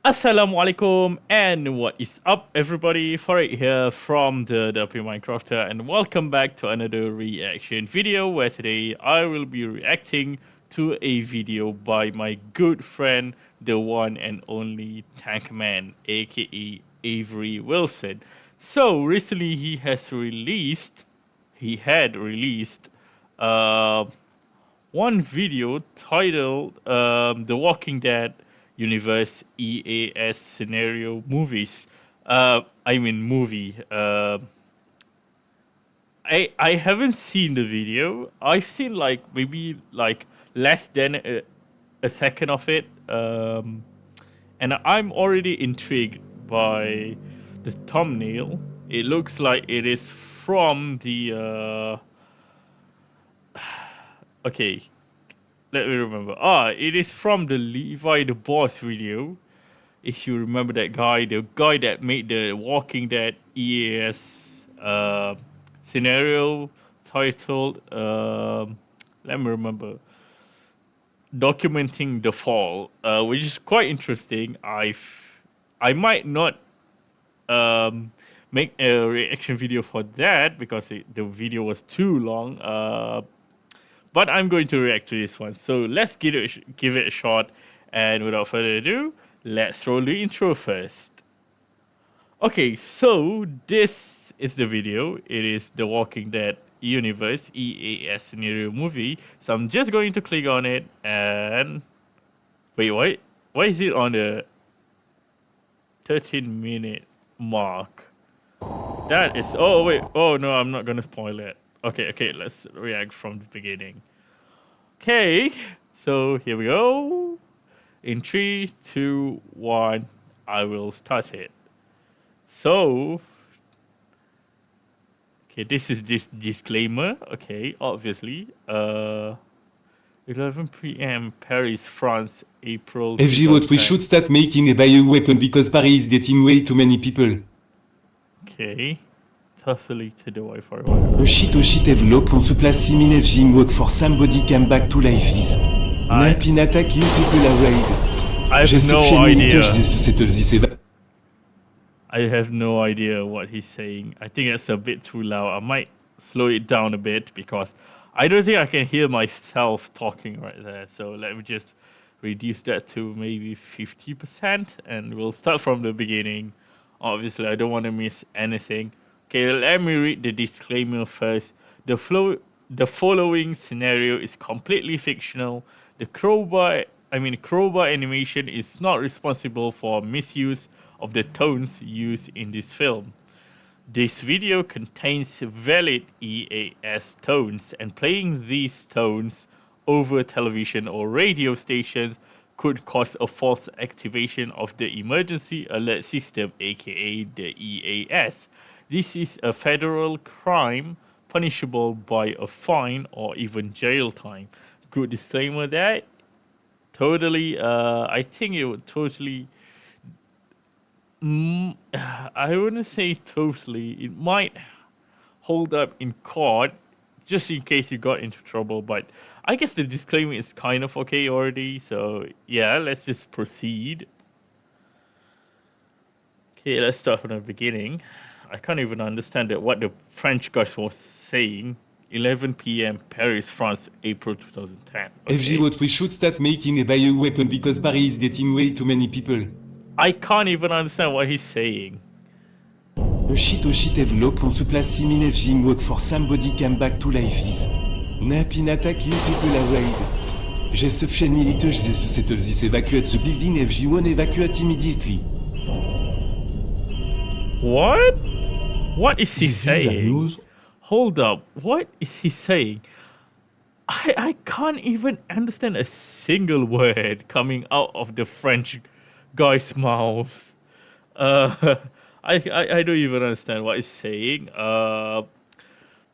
Assalamualaikum and what is up everybody, Farid here from the WP Minecrafter and welcome back to another reaction video where today I will be reacting to a video by my good friend, the one and only Tankman aka Avery Wilson. So recently he had released uh, one video titled The Walking Dead Universe EAS Scenario Movies. Movie. I haven't seen the video. I've seen like maybe like less than a second of it. And I'm already intrigued by the thumbnail. It looks like it is from the okay, let me remember. It is from the Levi the Boss video. If you remember that guy, the guy that made the Walking Dead EAS scenario titled, let me remember, documenting the fall, which is quite interesting. I might not make a reaction video for that because the video was too long. But I'm going to react to this one. So let's give it a shot. And without further ado, let's roll the intro first. Okay, so this is the video. It is The Walking Dead Universe EAS scenario movie. So I'm just going to click on it and wait, what? Why is it on the 13-minute mark? That is. Oh wait. Oh no, I'm not gonna spoil it. Okay, let's react from the beginning. Okay, so here we go. In 3, 2, 1, I will start it. So, okay, this is this disclaimer. Okay, obviously. 11 p.m. Paris, France, April. FG, what we should start making a bioweapon because Paris is getting way too many people. Okay. Totally to the Wi-Fi. Oh shit, Evlop, on se place 6000 FG in work for somebody come back to life is. Napinata kill people away. I have no idea. I have no idea what he's saying. I think that's a bit too loud. I might slow it down a bit because I don't think I can hear myself talking right there. So let me just reduce that to maybe 50% and we'll start from the beginning. Obviously, I don't want to miss anything. Okay, let me read the disclaimer first. The following scenario is completely fictional. The crowbar animation is not responsible for misuse of the tones used in this film. This video contains valid EAS tones, and playing these tones over television or radio stations could cause a false activation of the emergency alert system, aka the EAS. This is a federal crime punishable by a fine or even jail time. Good disclaimer there. Totally, I think it would totally. I wouldn't say totally. It might hold up in court just in case you got into trouble, but I guess the disclaimer is kind of okay already. So yeah, let's just proceed. Okay, let's start from the beginning. I can't even understand what the French guys was saying. 11 p.m. Paris, France, April 2010. Okay. FG, what we should start making a bioweapon because Paris is getting way too many people. I can't even understand what he's saying. Oh shit, Evlop, on se place 6000 FG in work for somebody come back to life is. Napinata kill people away. J'ai sufficient military to settle this evacuate the building FG1 evacuate immediately. What? What is he saying? Hold up. What is he saying? I can't even understand a single word coming out of the French guy's mouth. I don't even understand what he's saying.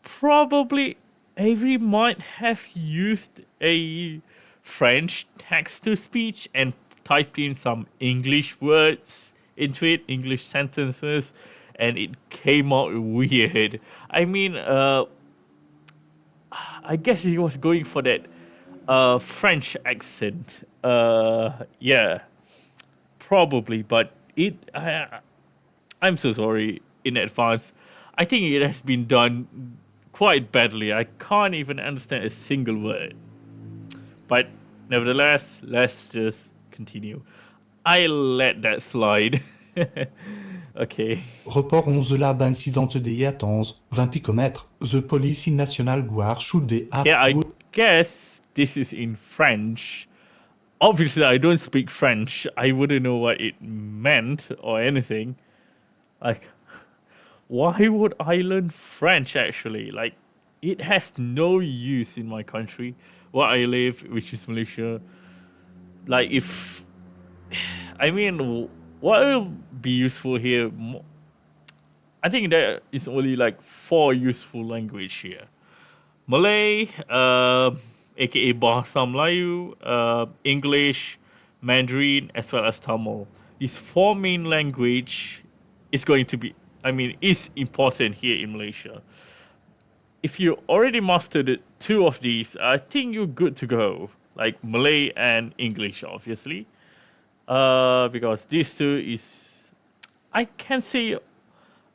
Probably Avery might have used a French text-to-speech and typed in some English words into it, English sentences, and it came out weird. I mean, I guess he was going for that French accent. Yeah. probably, but I'm so sorry in advance. I think it has been done quite badly. I can't even understand a single word. But nevertheless, let's just continue. I let that slide. Okay. Report 11 lab incident DE 20 picomètres. The police in National Guard should be Yeah, apt I to... guess this is in French. Obviously, I don't speak French. I wouldn't know what it meant or anything. Like, why would I learn French actually? Like, it has no use in my country where I live, which is Malaysia. Like, if I mean, what will be useful here? I think there is only like 4 useful language here: Malay, aka Bahasa Melayu, English, Mandarin, as well as Tamil. These 4 main language is going to be, is important here in Malaysia. If you already mastered 2 of these, I think you're good to go. Like Malay and English, obviously. Because these 2 is, I can say,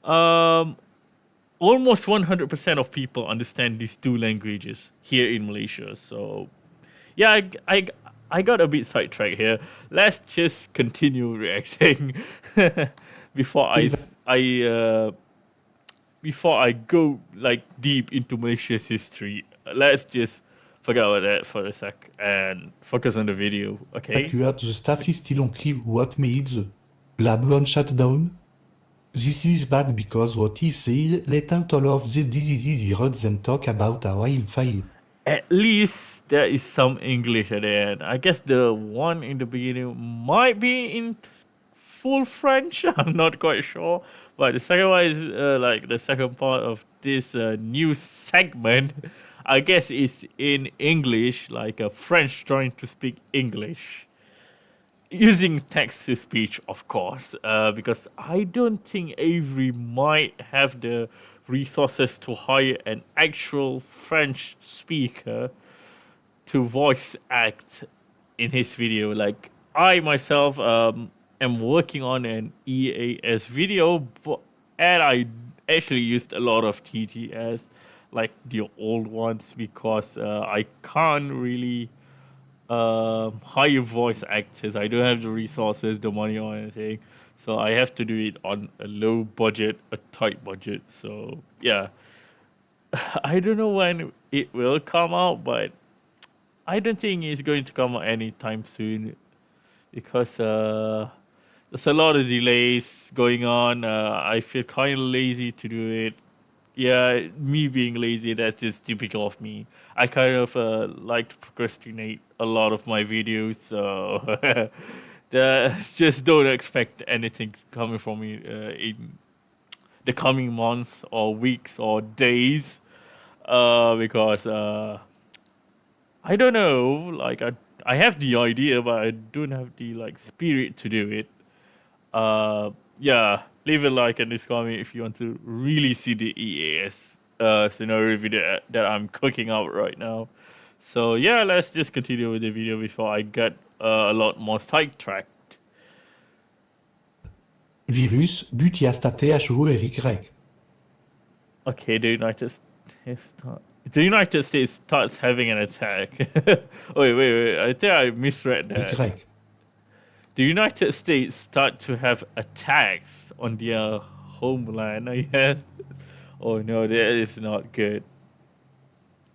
almost 100% of people understand these 2 languages here in Malaysia. So, yeah, I got a bit sidetracked here. Let's just continue reacting before before I go like deep into Malaysia's history. Let's just forget about that for a sec and focus on the video, okay? Accurate, the staff is still unclear what made the lab run shut down. This is bad because what if they let out all of the diseases he wrote then talk about a wildfire? At least there is some English at the end. I guess the one in the beginning might be in full French. I'm not quite sure. But the second one is like the second part of this new segment. I guess it's in English, like a French trying to speak English. Using text to speech, of course, because I don't think Avery might have the resources to hire an actual French speaker to voice act in his video. Like, I myself am working on an EAS video, and I actually used a lot of TTS, like the old ones, because I can't really hire voice actors. I don't have the resources, the money, or anything. So I have to do it on a low budget, a tight budget. So yeah, I don't know when it will come out, but I don't think it's going to come out anytime soon because there's a lot of delays going on. I feel kind of lazy to do it. Yeah, me being lazy, that's just typical of me. I kind of like to procrastinate a lot of my videos, so just don't expect anything coming from me in the coming months or weeks or days, because I don't know, like I have the idea, but I don't have the like spirit to do it. Yeah, leave a like and comment if you want to really see the EAS scenario video that I'm cooking out right now. So yeah, let's just continue with the video before I get a lot more sidetracked. Virus, but THORY. Okay, the United States starts having an attack. wait, I think I misread that. Y. The United States start to have attacks on their homeland, I guess. Oh no, that is not good.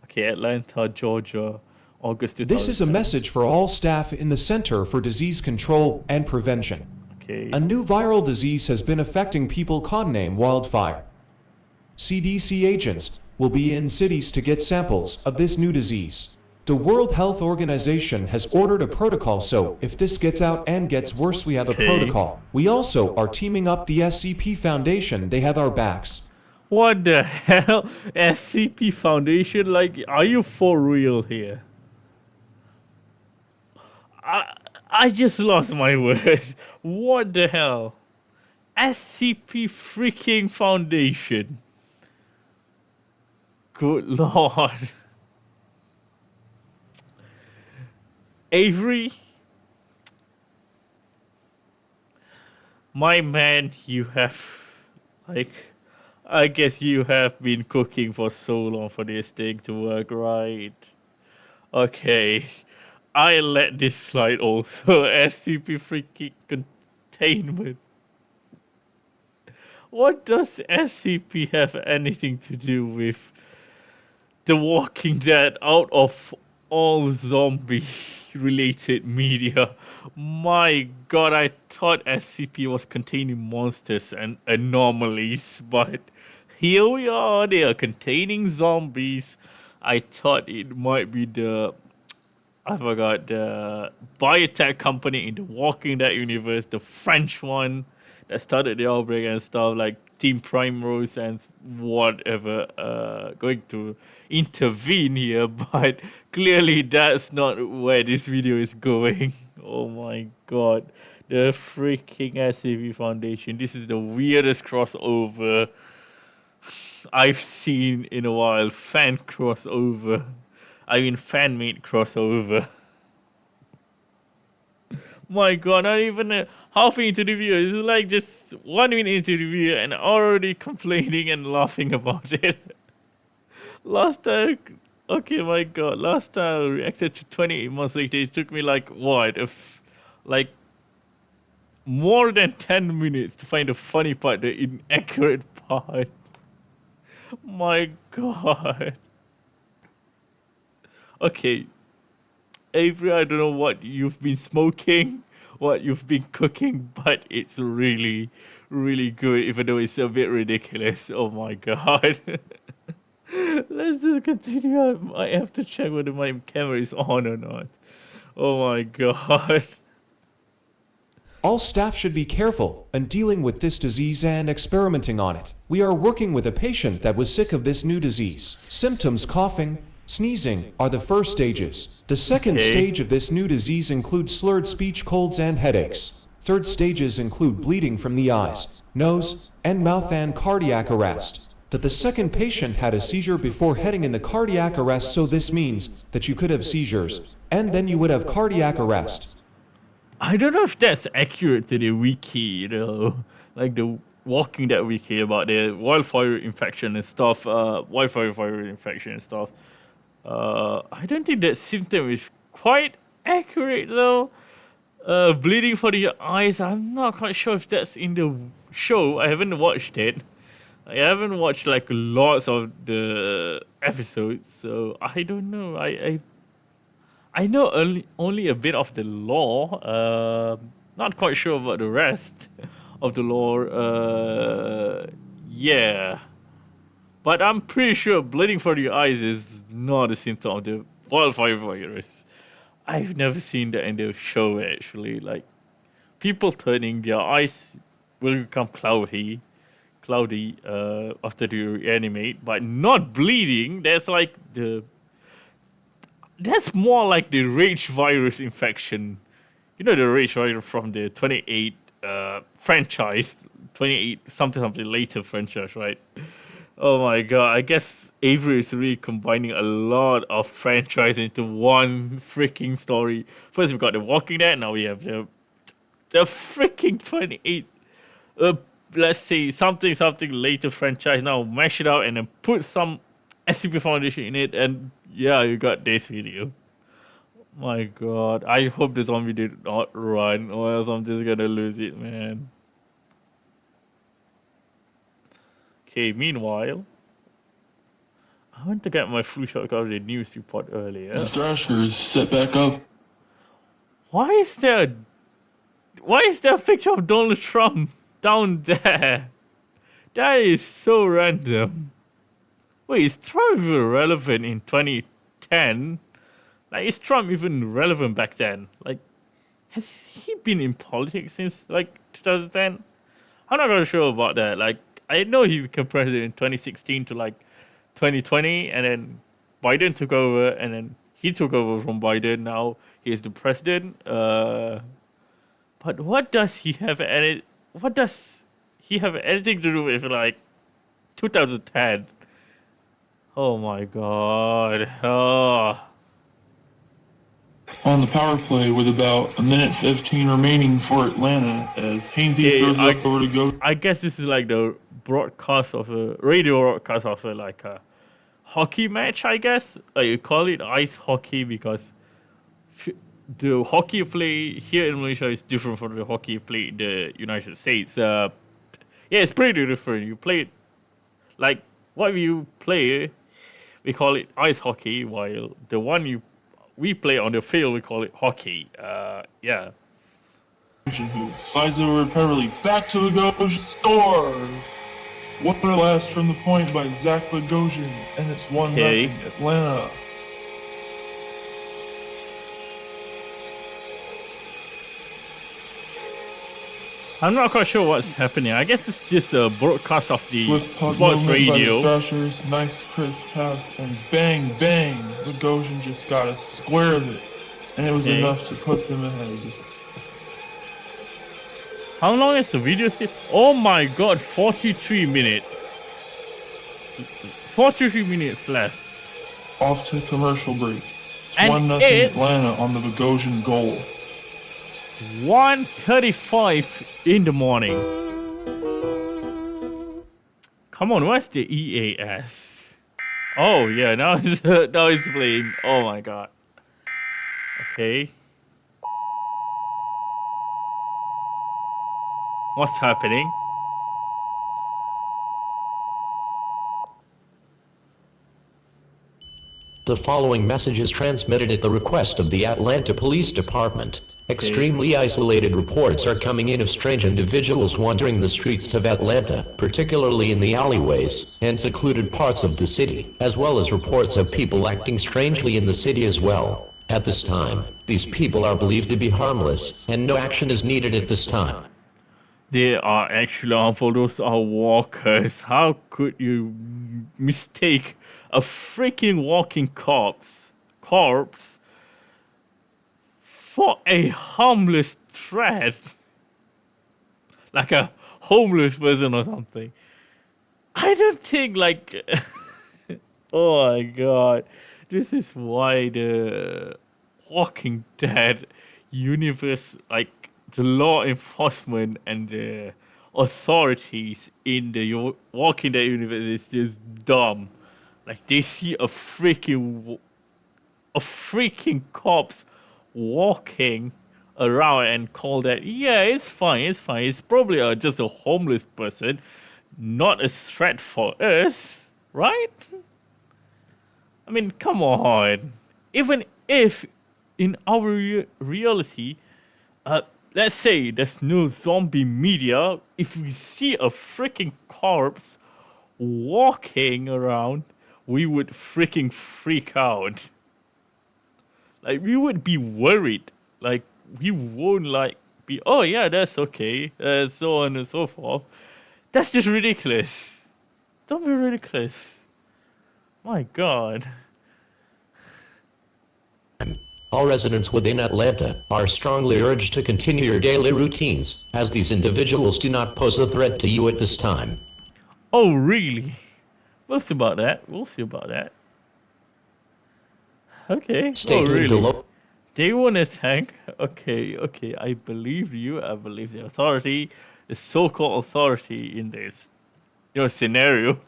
Okay, Atlanta, Georgia, August 2000. This is a message for all staff in the Center for Disease Control and Prevention. Okay. A new viral disease has been affecting people, codename wildfire. CDC agents will be in cities to get samples of this new disease. The World Health Organization has ordered a protocol, so if this gets out and gets worse, we have a protocol. We also are teaming up the SCP Foundation. They have our backs. What the hell? SCP Foundation? Like, are you for real here? I just lost my words. What the hell? SCP freaking Foundation. Good lord. Avery, My man, you have, like, I guess you have been cooking for so long for this thing to work, right? Okay, I let this slide also. SCP freaking containment. What does SCP have anything to do with The Walking Dead out of all zombie related media? My god, I thought SCP was containing monsters and anomalies, but here we are, they are containing zombies. I thought it might be I forgot, the biotech company in the Walking Dead universe, the French one that started the outbreak and stuff, like Team Primrose and whatever, going to intervene here, but clearly that's not where this video is going. Oh my god. The freaking SCP Foundation. This is the weirdest crossover I've seen in a while. Fan crossover. I mean, fan-made crossover. My god, not even halfway into the video. It's like just 1 minute into the video and already complaining and laughing about it. Last time, okay, my god, last time I reacted to 28 months later, it took me like, what, like more than 10 minutes to find the funny part, the inaccurate part. My god. Okay, Avery, I don't know what you've been smoking, what you've been cooking, but it's really, really good, even though it's a bit ridiculous. Oh my god. Let's just continue. I might have to check whether my camera is on or not. Oh my god. All staff should be careful in dealing with this disease and experimenting on it. We are working with a patient that was sick of this new disease. Symptoms: coughing, sneezing are the first stages. The second stage of this new disease includes slurred speech, colds, and headaches. Third stages include bleeding from the eyes, nose, and mouth, and cardiac arrest. That the second patient had a seizure before heading in the cardiac arrest, so this means that you could have seizures, and then you would have cardiac arrest. I don't know if that's accurate to the wiki, like the Walking Dead wiki about the wildfire infection and stuff, wildfire infection and stuff. I don't think that symptom is quite accurate though. Bleeding for the eyes, I'm not quite sure if that's in the show. I haven't watched it. I haven't watched like lots of the episodes, so I don't know. I know only a bit of the lore. Not quite sure about the rest of the lore. Yeah. But I'm pretty sure bleeding from the eyes is not a symptom of the wildfire virus. I've never seen that in the show actually. Like, people turning their eyes will become cloudy after they reanimate, but not bleeding. That's more like the rage virus infection. You know, the rage virus from the 28 franchise, 28 something later franchise, right? Oh my god, I guess Avery is really combining a lot of franchise into one freaking story. First we've got The Walking Dead, now we have the freaking 28 let's say something later franchise. Now mash it out and then put some SCP Foundation in it, and yeah, you got this video. My god, I hope the zombie did not run, or else I'm just gonna lose it, man. Okay, meanwhile, I went to get my flu shot because of the news report earlier. The Thrasher is set back up. Why is there a picture of Donald Trump down there? That is so random. Wait, is Trump even relevant in 2010? Like, is Trump even relevant back then? Like, has he been in politics since, like, 2010? I'm not really sure about that. Like, I know he became president in 2016 to, like, 2020, and then Biden took over, and then he took over from Biden. Now he is the president. But what does he have anything to do with, like, 2010? Oh my god. Oh. on the power play with about a minute 15 remaining for Atlanta as Hainsey throws it up over to go. I guess this is like the broadcast of a radio broadcast of a like a hockey match. I guess you call it ice hockey because the hockey play here in Malaysia is different from the hockey play in the United States. Yeah, it's pretty different. You play it like what you play, we call it ice hockey, while the one we play on the field, we call it hockey. Yeah. Who slides over Peverly, back to Bogosian, score! What a blast from the point by Zach Bogosian, and it's 1-0 Atlanta. I'm not quite sure what's happening. I guess it's just a broadcast of the Swift puck sports movement by the radio. Thrashers, nice crisp pass, and bang, bang! Bogosian just got a square of it, and it was enough to put them ahead. How long is the video skip? Oh my god, 43 minutes. 43 minutes left. Off to commercial break. It's And 1-0 it's Atlanta on the Bogosian goal. 1:35 in the morning. Come on, where's the EAS? Oh yeah, now it's playing. Oh my god. Okay. What's happening? The following message is transmitted at the request of the Atlanta Police Department. Extremely isolated reports are coming in of strange individuals wandering the streets of Atlanta, particularly in the alleyways and secluded parts of the city, as well as reports of people acting strangely in the city as well. At this time, these people are believed to be harmless, and no action is needed at this time. They are actually harmful. Those are walkers. How could you mistake a freaking walking corpse for a harmless threat? Like a homeless person or something. I don't think like... Oh my god. This is why the Walking Dead universe, like the law enforcement and the authorities in the Walking Dead universe is just dumb. Like they see a freaking corpse walking around and call that, yeah, it's fine. It's probably just a homeless person, not a threat for us, right? I mean, come on. Even if in our reality, let's say there's no zombie media, if we see a freaking corpse walking around, we would freaking freak out. Like, we would be worried. Like, we won't, like, be, oh yeah, that's okay, so on and so forth. That's just ridiculous. Don't be ridiculous. My god. All residents within Atlanta are strongly urged to continue your daily routines, as these individuals do not pose a threat to you at this time. Oh, really? We'll see about that. Okay. Stay tuned really? to lo- They won't attack. Okay. I believe you. I believe the authority, the so-called authority in this, scenario.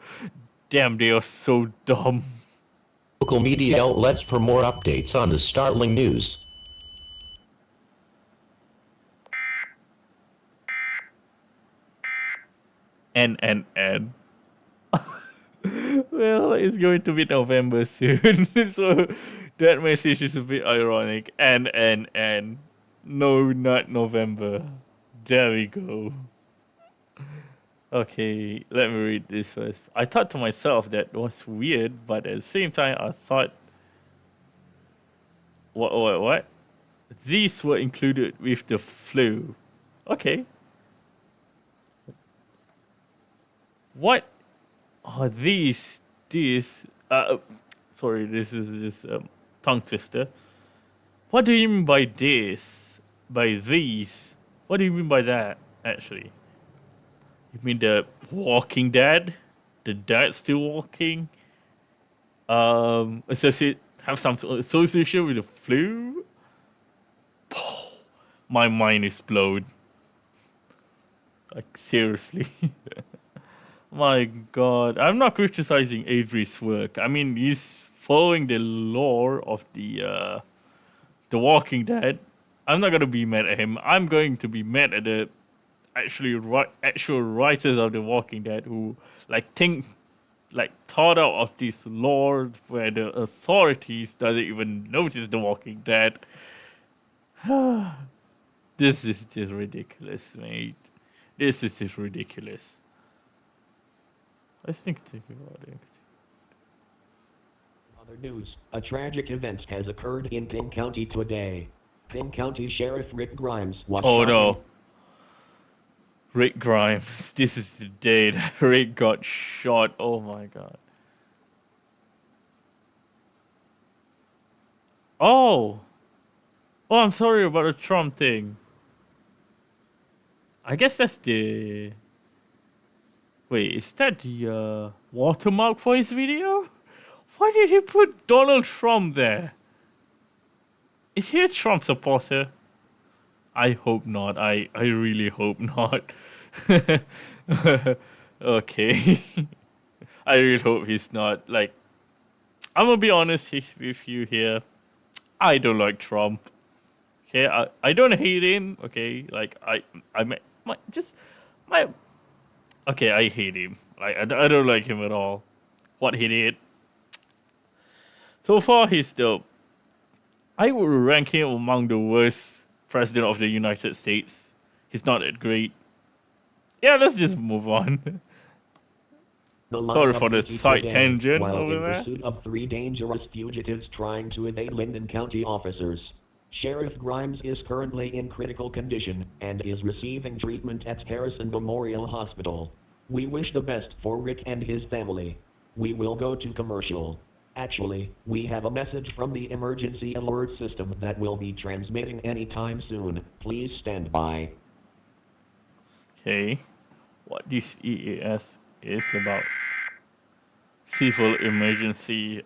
Damn, they are so dumb. Local media outlets for more updates on the startling news. And. Well, it's going to be November soon, so that message is a bit ironic. And. No, not November. There we go. Okay, let me read this first. I thought to myself that was weird, but at the same time, I thought, what? These were included with the flu. Okay. What are these? Sorry, this is just tongue twister. What do you mean by this? By these? What do you mean by that, actually? You mean the Walking Dead? The dead still walking? Have some association with the flu? my mind is blown. Like, seriously. My god. I'm not criticizing Avery's work. I mean, he's following the lore of the Walking Dead. I'm not gonna be mad at him. I'm going to be mad at the actual writers of The Walking Dead who thought out of this lore where the authorities doesn't even notice The Walking Dead. This is just ridiculous, mate. This is just ridiculous. Let's think about it. Other news, a tragic event has occurred in King County today. King County Sheriff Rick Grimes was Oh no. Rick Grimes. This is the day that Rick got shot. Oh my god. Oh! Oh, I'm sorry about the Trump thing. I guess that's the... Wait, is that the watermark for his video? Why did he put Donald Trump there? Is he a Trump supporter? I hope not. I really hope not. Okay. I really hope he's not. Like, I'm gonna be honest with you here. I don't like Trump. Okay, I don't hate him. Okay, like okay, I hate him. Like I don't like him at all. What he did. So far, I would rank him among the worst president of the United States. He's not that great. Yeah, let's just move on. Sorry for the side tangent over there. In pursuit of 3 dangerous fugitives trying to evade Linden County officers. Sheriff Grimes is currently in critical condition and is receiving treatment at Harrison Memorial Hospital. We wish the best for Rick and his family. We will go to commercial. Actually, we have a message from the emergency alert system that will be transmitting anytime soon. Please stand by. Okay, what this EAS is about. Civil emergency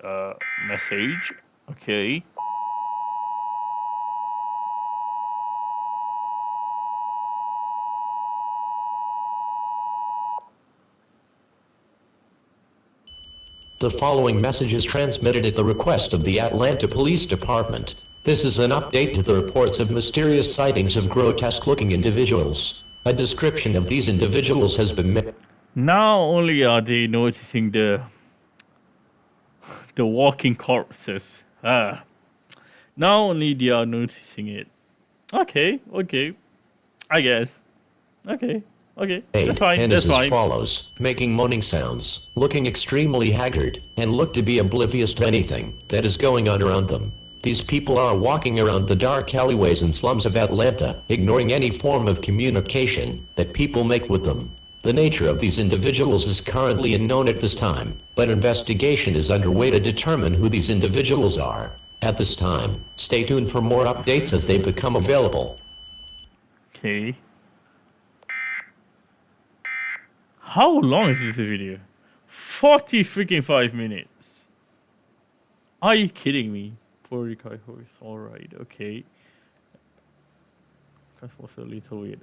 message. Okay. The following message is transmitted at the request of the Atlanta Police Department. This is an update to the reports of mysterious sightings of grotesque-looking individuals. A description of these individuals has been made. Now only are they noticing the walking corpses. Now only they are noticing it. Okay. I guess. Okay. That's fine. And That's is as fine. follows, making moaning sounds, looking extremely haggard, and look to be oblivious to anything that is going on around them. These people are walking around the dark alleyways and slums of Atlanta, ignoring any form of communication that people make with them. The nature of these individuals is currently unknown at this time, but investigation is underway to determine who these individuals are. At this time, stay tuned for more updates as they become available. Okay. How long is this video? 40 freaking 5 minutes. Are you kidding me? Poor Ricardo is alright, okay. That was a little weird.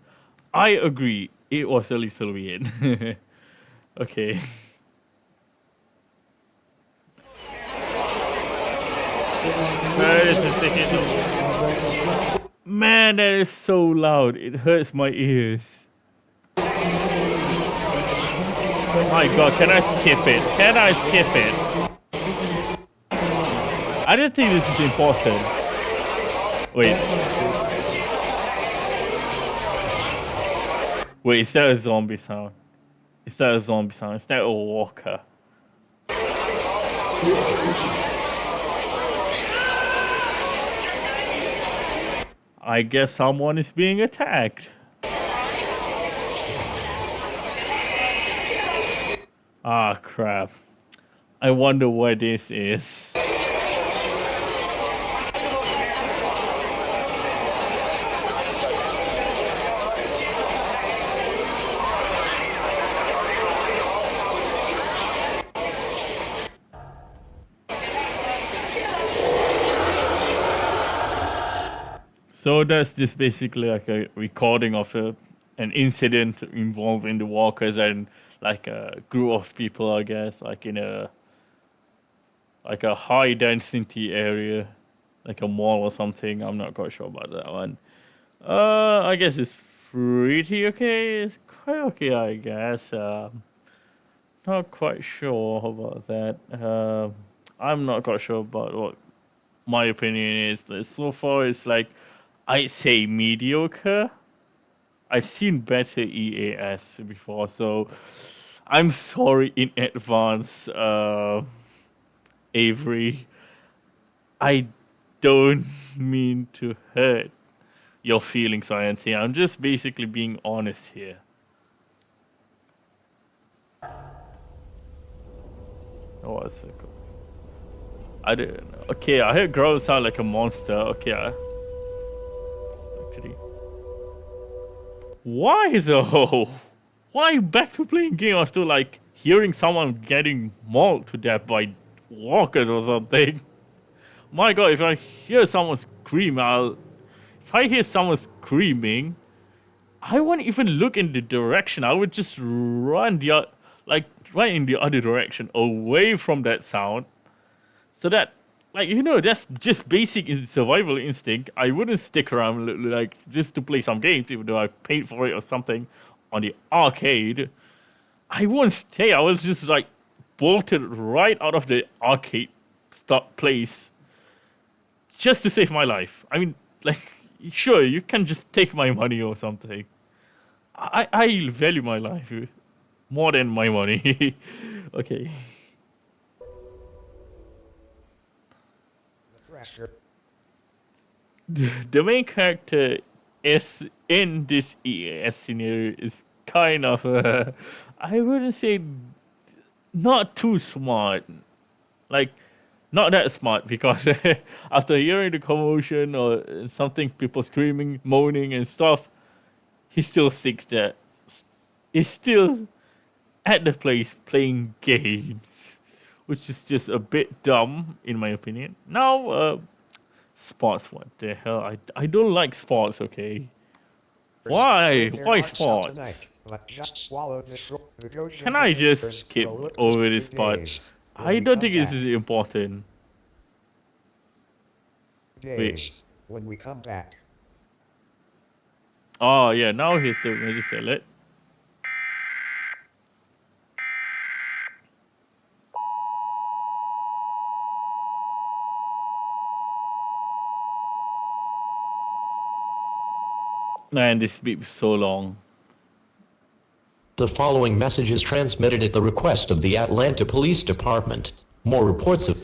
I agree, it was a little weird. Okay. Man, that is so loud. It hurts my ears. My god, can I skip it? Can I skip it? I don't think this is important. Wait. Wait, is that a zombie sound? Is that a zombie sound? Is that a walker? I guess someone is being attacked. Ah, crap. I wonder what this is. So that's just basically like a recording of an incident involving the walkers and like a group of people, I guess, like in a high density area, like a mall or something. I'm not quite sure about that one. I guess it's pretty okay. It's quite okay, I guess. Not quite sure about that. I'm not quite sure about what my opinion is. So far, it's like I'd say mediocre. I've seen better EAS before, so I'm sorry in advance, Avery. I don't mean to hurt your feelings or anything. I'm just basically being honest here. Oh, what's it called? I don't know. Okay, I heard Growl sound like a monster. Okay, actually. Why though? Why back to playing game? I was still like hearing someone getting mauled to death by walkers or something. My god, if I hear someone scream, if I hear someone screaming, I won't even look in the direction. I would just run right in the other direction, away from that sound. So that, that's just basic survival instinct. I wouldn't stick around like just to play some games, even though I paid for it or something on the arcade. I won't stay. I was just like bolted right out of the arcade place just to save my life. I mean, sure, you can just take my money or something. I value my life more than my money. Okay. The main character is in this EAS scenario is kind of I wouldn't say not too smart. Like, not that smart, because after hearing the commotion or something, people screaming, moaning and stuff, he still sticks there. He's still at the place playing games, which is just a bit dumb in my opinion. Now, sports, what the hell? I don't like sports, okay? Why? Why sports? Can I just skip over this part? I don't think this is important. Wait. When we come back. Oh yeah, now here's the magic salad. Man, this beep is so long. The following message is transmitted at the request of the Atlanta Police Department. More reports of...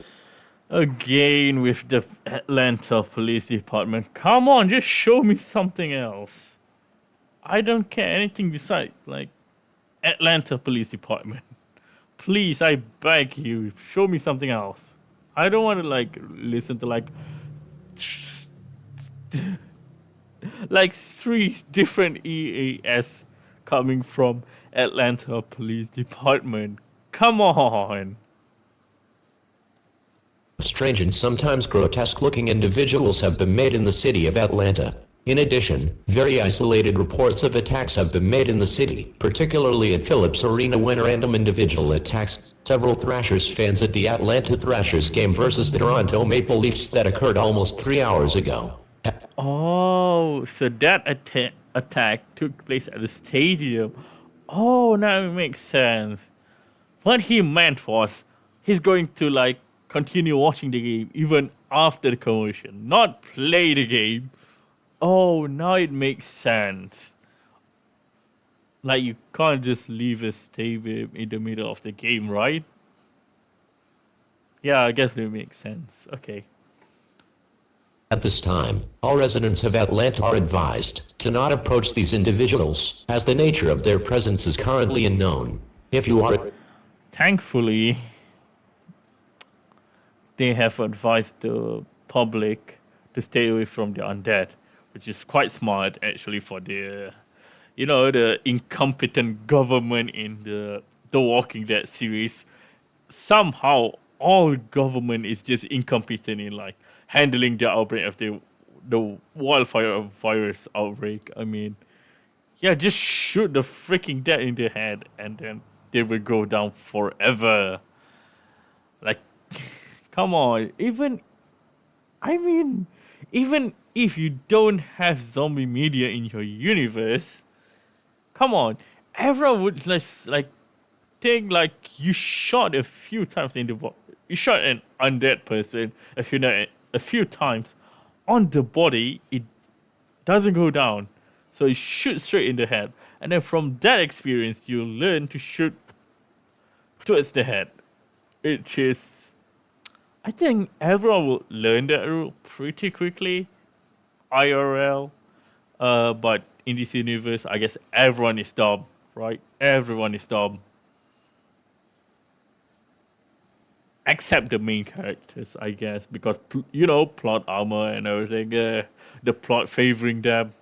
Again with the Atlanta Police Department. Come on, just show me something else. I don't care anything besides, Atlanta Police Department. Please, I beg you, show me something else. I don't want to, listen to, 3 different EAS coming from Atlanta Police Department. Come on. Strange and sometimes grotesque-looking individuals have been made in the city of Atlanta. In addition, very isolated reports of attacks have been made in the city, particularly at Phillips Arena when random individual attacks several Thrashers fans at the Atlanta Thrashers game versus the Toronto Maple Leafs that occurred almost 3 hours ago. Oh, so that attack took place at the stadium. Oh, now it makes sense. What he meant was he's going to continue watching the game even after the commotion, not play the game. Oh, now it makes sense. You can't just leave a stadium in the middle of the game, right? Yeah, I guess it makes sense. Okay. At this time, all residents of Atlanta are advised to not approach these individuals, as the nature of their presence is currently unknown. If you are... Thankfully, they have advised the public to stay away from the undead, which is quite smart actually for the incompetent government in the Walking Dead series. Somehow, all government is just incompetent in handling the outbreak of the wildfire virus outbreak. I mean, yeah, just shoot the freaking dead in the head and then they will go down forever. Like, come on. Even if you don't have zombie media in your universe, come on, everyone would like think like you shot a few times in the body. You shot an undead person a few times on the body. It doesn't go down, so you shoot straight in the head, and then from that experience, you learn to shoot towards the head. Which is, I think everyone will learn that rule pretty quickly, IRL. But in this universe, I guess everyone is dumb, right? Everyone is dumb. Except the main characters, I guess, because, plot armor and everything, the plot favoring them.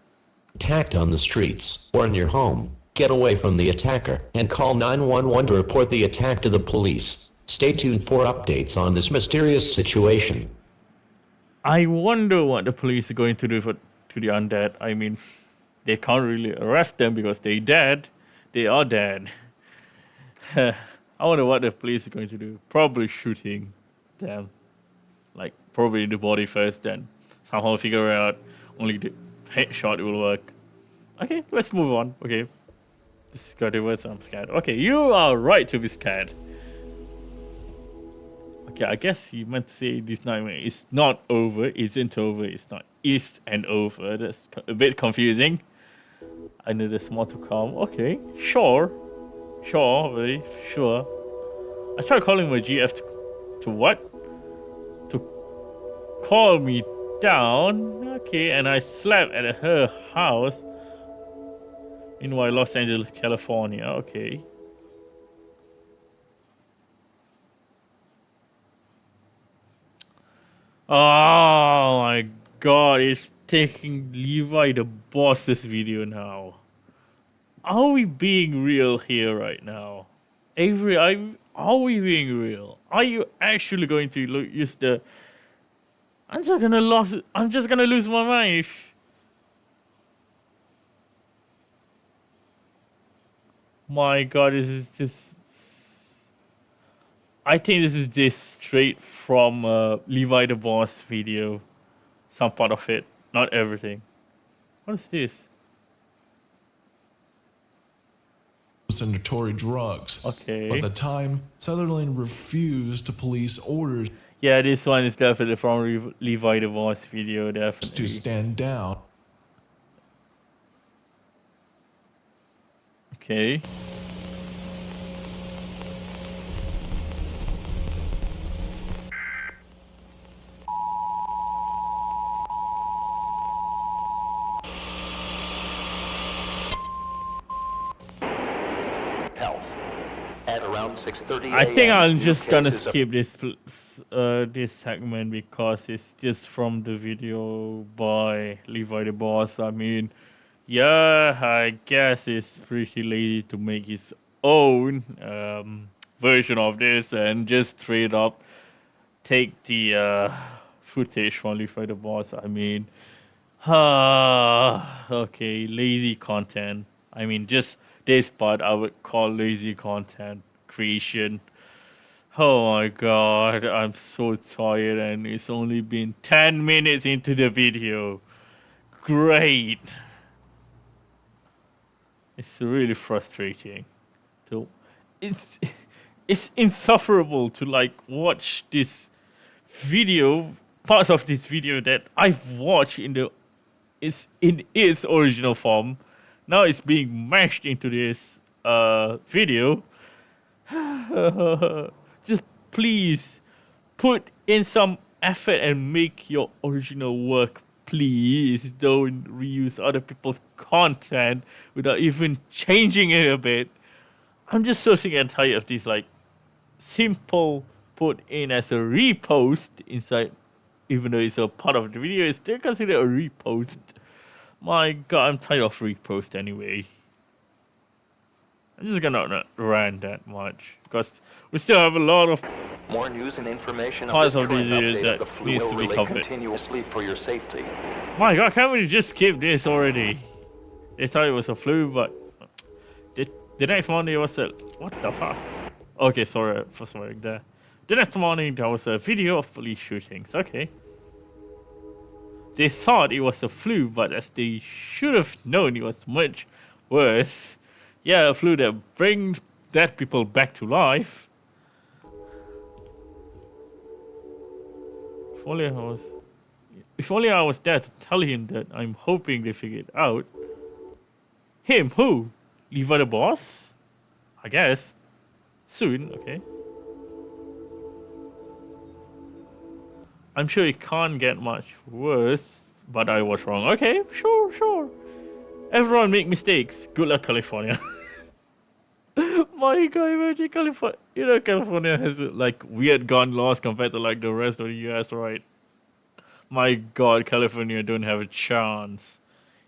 Attacked on the streets or in your home, get away from the attacker and call 911 to report the attack to the police. Stay tuned for updates on this mysterious situation. I wonder what the police are going to do to the undead. I mean, they can't really arrest them because they're dead. They are dead. I wonder what the police are going to do. Probably shooting them. Like, probably the body first, then somehow figure out only the headshot will work. Okay, let's move on. Okay. This is got the words, I'm scared. Okay, you are right to be scared. Okay, I guess he meant to say this nightmare is not over, isn't over, it's not is and over. That's a bit confusing. I know there's more to come. Okay, sure. Very sure. I tried calling my GF to what? To call me down. Okay, and I slept at her house. Meanwhile, Los Angeles, California. Okay. Oh my god, it's taking Levi the boss's video now. Are we being real here right now? Avery, are we being real? Are you actually going to use the... I'm just gonna lose my mind if... My god, this is just... I think this is just straight from Levi the Boss video. Some part of it, not everything. What is this? And Tory drugs. Okay. At the time, Sutherland refused to police orders. Yeah, this one is definitely from Levi the Boss video, definitely. To stand down. Okay. At around 6:30 I think I'm a.m., just gonna cases of- skip this segment because it's just from the video by Levi the Boss. I mean, yeah, I guess it's pretty lazy to make his own version of this and just straight up take the footage from Levi the Boss. I mean, okay, lazy content. I mean, just this part I would call lazy content creation. Oh my god, I'm so tired and it's only been 10 minutes into the video. Great. It's really frustrating. So it's insufferable to like watch this video, parts of this video that I've watched in its original form. Now it's being mashed into this video. Just please put in some effort and make your original work. Please don't reuse other people's content without even changing it a bit. I'm just so sick and tired of this like simple put in as a repost inside, even though it's a part of the video, it's still considered a repost. My god, I'm tired of repost anyway. I'm just gonna not rant that much because we still have a lot of More news and information Parts of of this these current videos update that of the flu needs will to be relay covered. continuously for your safety. My god, can't we just skip this already? They thought it was a flu, but the next morning was a... What the fuck? Okay, sorry for swearing there. The next morning there was a video of police shootings. Okay. They thought it was a flu, but as they should have known, it was much worse. Yeah, a flu that brings dead people back to life. If only I was there to tell him that I'm hoping they figured it out. Him, who? Lever the boss? I guess. Soon, okay. I'm sure it can't get much worse, but I was wrong. Okay, sure. Everyone make mistakes. Good luck, California. My god, imagine California. You know, California has like weird gun laws compared to like the rest of the US, right? My god, California don't have a chance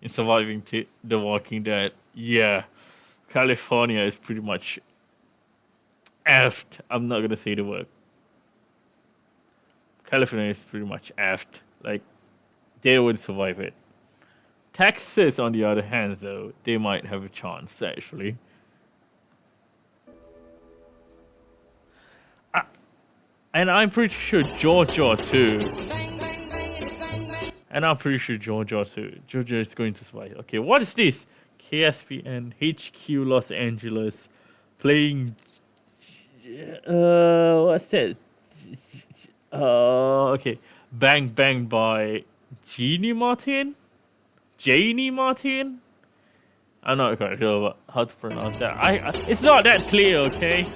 in surviving The Walking Dead. Yeah, California is pretty much effed. I'm not gonna say the word. California is pretty much effed. Like, they would survive it. Texas, on the other hand, though, they might have a chance, actually. And I'm pretty sure Georgia, too. Georgia is going to survive. Okay, what is this? KSPN HQ Los Angeles playing... what's that? Okay. Bang Bang by Janie Martin? I'm not quite sure how to pronounce that. It's not that clear, okay?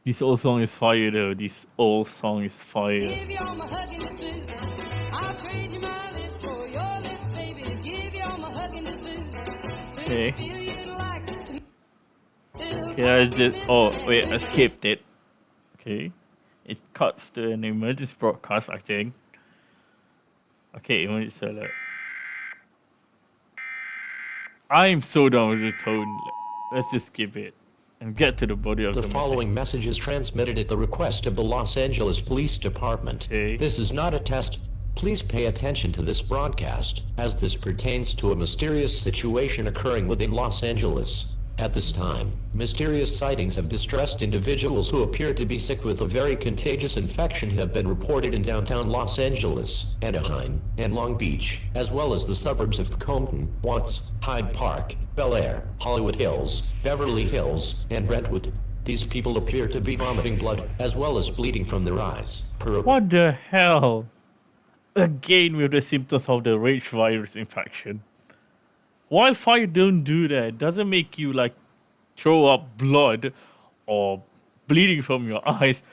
This old song is fire though. This old song is fire. Okay. Yeah, I just... Oh, wait, I skipped it. Okay. It cuts to an emergency broadcast, I think. Okay, emergency alert. I'm so done with the tone. Let's just skip it and get to the body of the following message is transmitted at the request of the Los Angeles Police Department. Okay. This is not a test. Please pay attention to this broadcast, as this pertains to a mysterious situation occurring within Los Angeles. At this time, mysterious sightings of distressed individuals who appear to be sick with a very contagious infection have been reported in downtown Los Angeles, Anaheim, and Long Beach, as well as the suburbs of Compton, Watts, Hyde Park, Bel Air, Hollywood Hills, Beverly Hills, and Brentwood. These people appear to be vomiting blood, as well as bleeding from their eyes. What the hell? Again with the symptoms of the rage virus infection. Wildfire don't do that. It doesn't make you like throw up blood or bleeding from your eyes.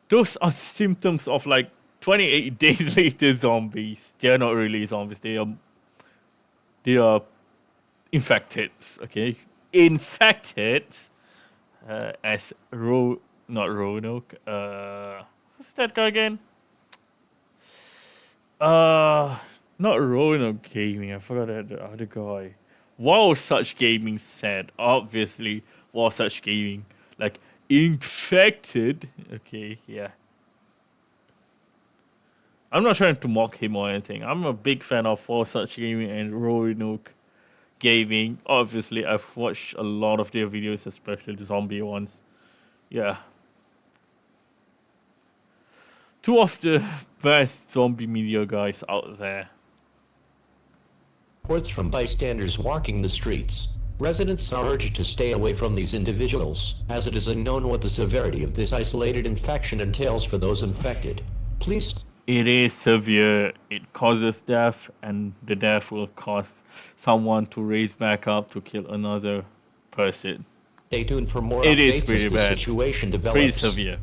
Those are symptoms of like 28 days later zombies. They are not really zombies. They are infected. Okay, infected. As not Roanoke. What's that guy again? Not Roanoke Gaming. I forgot the other guy. Wow, Such Gaming said. Obviously, Wow, Such Gaming. Like, infected. Okay, yeah. I'm not trying to mock him or anything. I'm a big fan of Wow, Such Gaming and Roanoke Gaming. Obviously, I've watched a lot of their videos, especially the zombie ones. Yeah. Two of the best zombie media guys out there. Reports from bystanders walking the streets. Residents are urged to stay away from these individuals, as it is unknown what the severity of this isolated infection entails for those infected. Please... It is severe. It causes death, and the death will cause someone to raise back up to kill another person. Stay tuned for more updates. It is pretty as the bad. Situation develops. Pretty severe.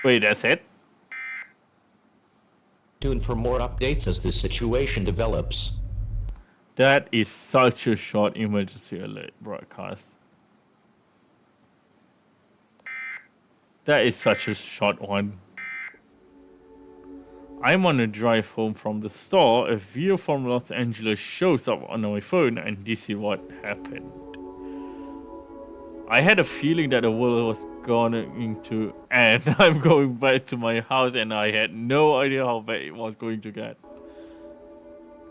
Wait, that's it? Tuned for more updates as the situation develops. That is such a short emergency alert broadcast. That is such a short one. I'm on a drive home from the store. A video from Los Angeles shows up on my phone, and this is what happened. I had a feeling that the world was going to end. I'm going back to my house, and I had no idea how bad it was going to get.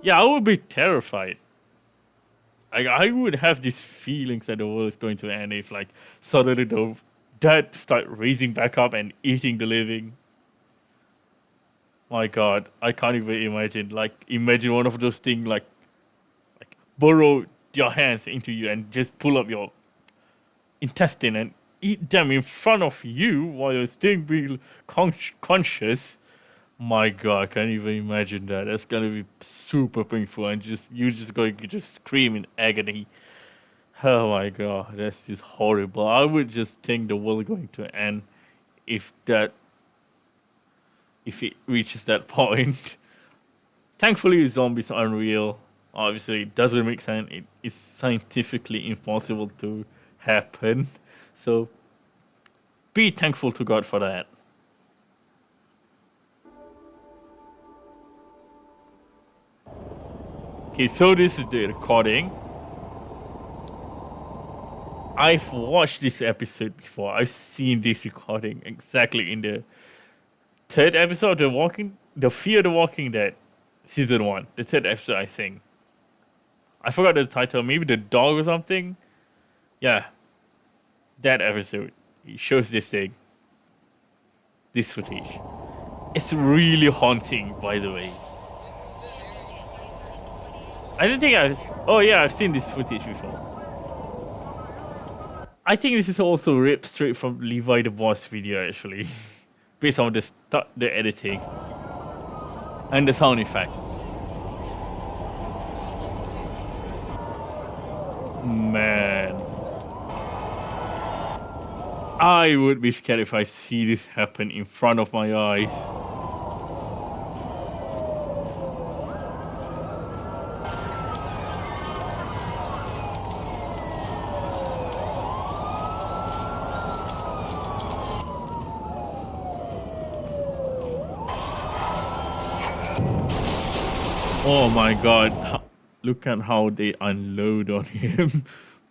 Yeah, I would be terrified. I would have these feelings that the world is going to end if, like, suddenly the dead start raising back up and eating the living. My God, I can't even imagine. Like, imagine one of those things like burrow your hands into you and just pull up your intestine and eat them in front of you while you're still being conscious. My God, I can't even imagine that. That's gonna be super painful, and you're just going to just scream in agony. Oh my God, that's just horrible. I would just think the world is going to end if it reaches that point. Thankfully, zombies aren't real. Obviously, it doesn't make sense. It is scientifically impossible to happen. So, be thankful to God for that. Okay, so this is the recording. I've watched this episode before. I've seen this recording exactly in the third episode of the Fear the Walking Dead, season 1. The third episode, I think. I forgot the title. Maybe the dog or something. Yeah, that episode. It shows this thing. This footage. It's really haunting, by the way. I don't think I've seen this footage before. I think this is also ripped straight from Levi the Boss video, actually. Based on the editing. And the sound effect. Man. I would be scared if I see this happen in front of my eyes. Oh my God, look at how they unload on him.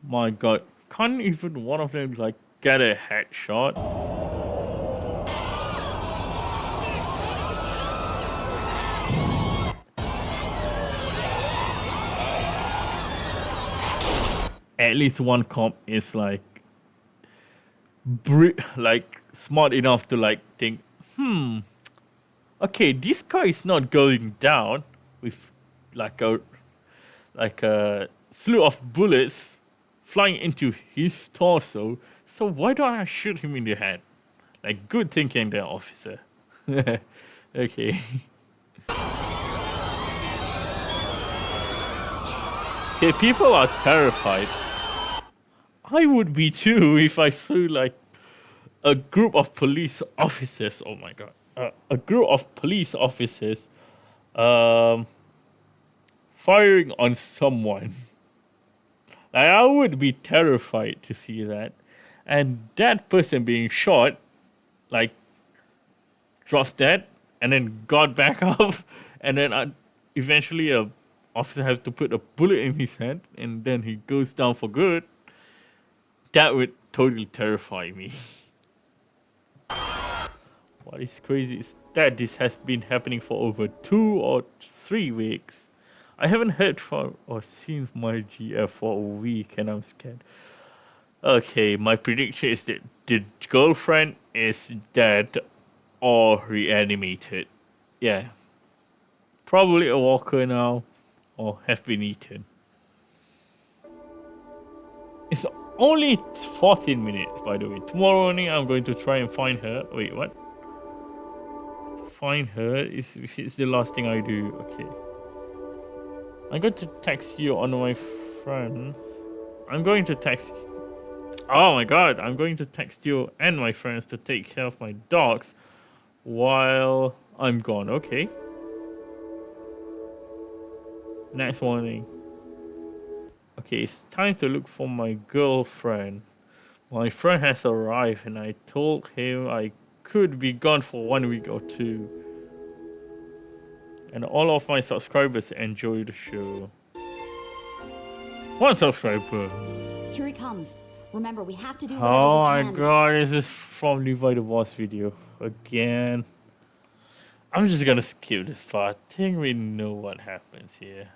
My God, can't even one of them like get a headshot? At least one cop is like smart enough to like think, okay, this car is not going down with like a slew of bullets flying into his torso, so why don't I shoot him in the head? Like, good thinking there, officer. Okay. Okay, people are terrified. I would be too if I saw like a group of police officers. Oh my God. A group of police officers firing on someone. Like, I would be terrified to see that. And that person being shot, like, drops dead and then got back up. And then eventually a officer has to put a bullet in his head and then he goes down for good. That would totally terrify me. What is crazy is that this has been happening for over 2 or 3 weeks. I haven't heard from or seen my GF for a week and I'm scared. Okay, my prediction is that the girlfriend is dead or reanimated. Yeah. Probably a walker now or have been eaten. It's only 14 minutes, by the way. Tomorrow morning I'm going to try and find her. Wait, what? Find her is the last thing I do. Okay. I'm going to text you on my friends. I'm going to text. Oh my God! I'm going to text you and my friends to take care of my dogs while I'm gone. Okay. Next morning. Okay, it's time to look for my girlfriend. My friend has arrived and I told him I could be gone for 1 week or 2. And all of my subscribers enjoy the show. One subscriber. Here he comes. Remember, we have to do Oh whatever my we can. god, this is from Levi the Boss video again. I'm just gonna skip this part. I think we know what happens here.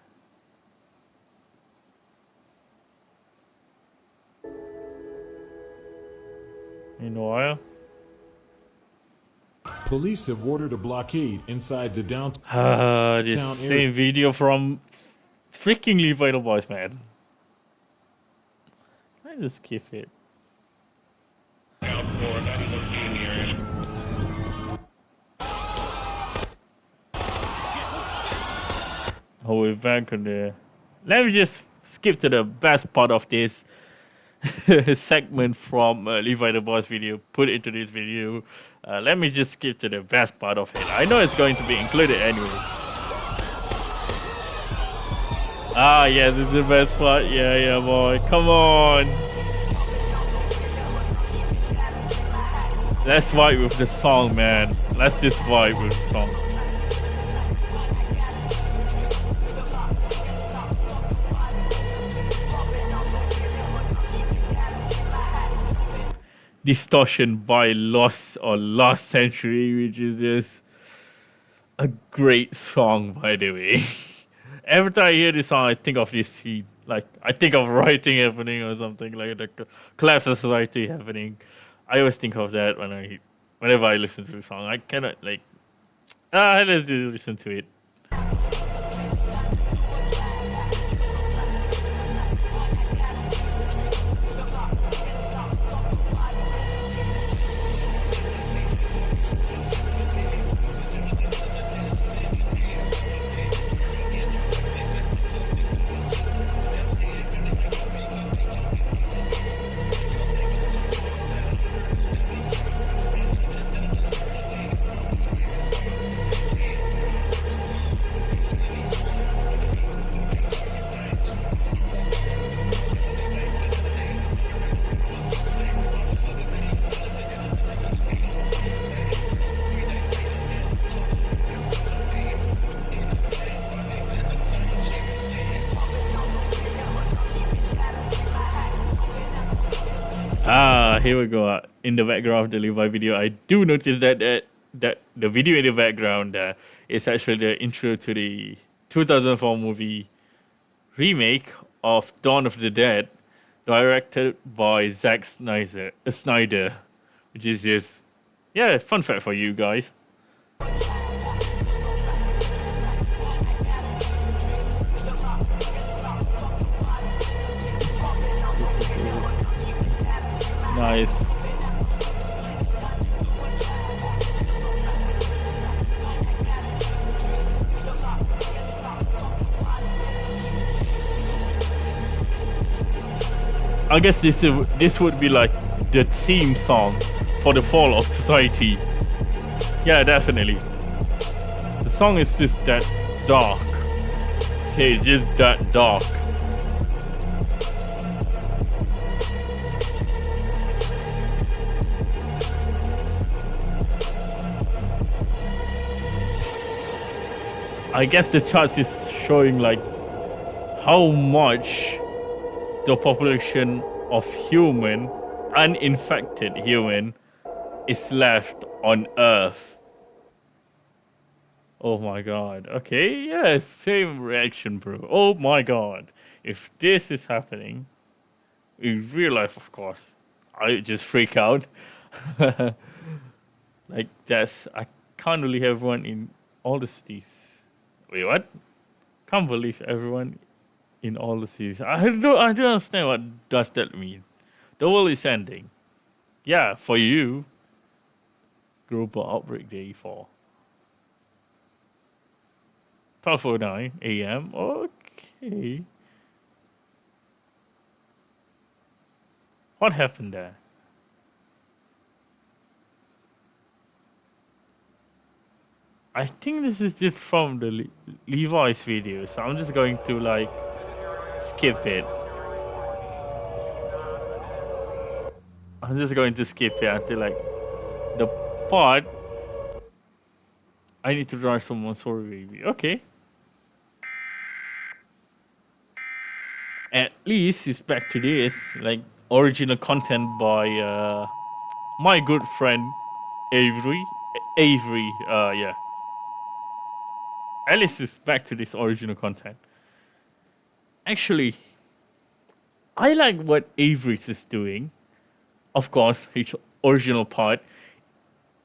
Meanwhile, police have ordered a blockade inside the downtown this area. same video from freaking Levi the Boss, man. I just skip it. Oh, we're back on there. Let me just skip to the best part of this segment from Levi the Boss video. Put it into this video. Let me just skip to the best part of it. I know it's going to be included anyway. Ah, yeah, this is the best part. Yeah, boy. Come on. Let's vibe with the song, man. Let's just vibe with the song. Distortion by Lost Century, which is just a great song, by the way. Every time I hear this song, I think of this scene. Like, I think of writing happening or something, like the collapse of society happening. I always think of that whenever I listen to the song. I cannot, like, let's just listen to it. Here we go. In the background of the Levi video, I do notice that the video in the background is actually the intro to the 2004 movie remake of Dawn of the Dead, directed by Zack Snyder, which is just, yeah, fun fact for you guys. Nice. I guess this would be like the theme song for the fall of society. Yeah, definitely. The song is just that dark. Okay, it's just that dark. I guess the charts is showing like how much the population of human, uninfected human, is left on Earth. Oh my god. Okay, yeah, same reaction, bro. Oh my god. If this is happening, in real life, of course, I just freak out. Like, I can't believe everyone in all the cities. Wait, what? Can't believe everyone in all the cities. I don't understand what does that mean. The world is ending. Yeah, for you. Global Outbreak Day 4. 12:09 a.m. Okay. What happened there? I think this is just from the Levi's video, so I'm just going to like skip it. I'm just going to skip it until like the part I need to drive someone. Sorry, baby. Okay. At least it's back to this, like original content by my good friend Avery. Avery. Yeah. At least it's back to this original content. Actually, I like what Avery is doing. Of course, his original part.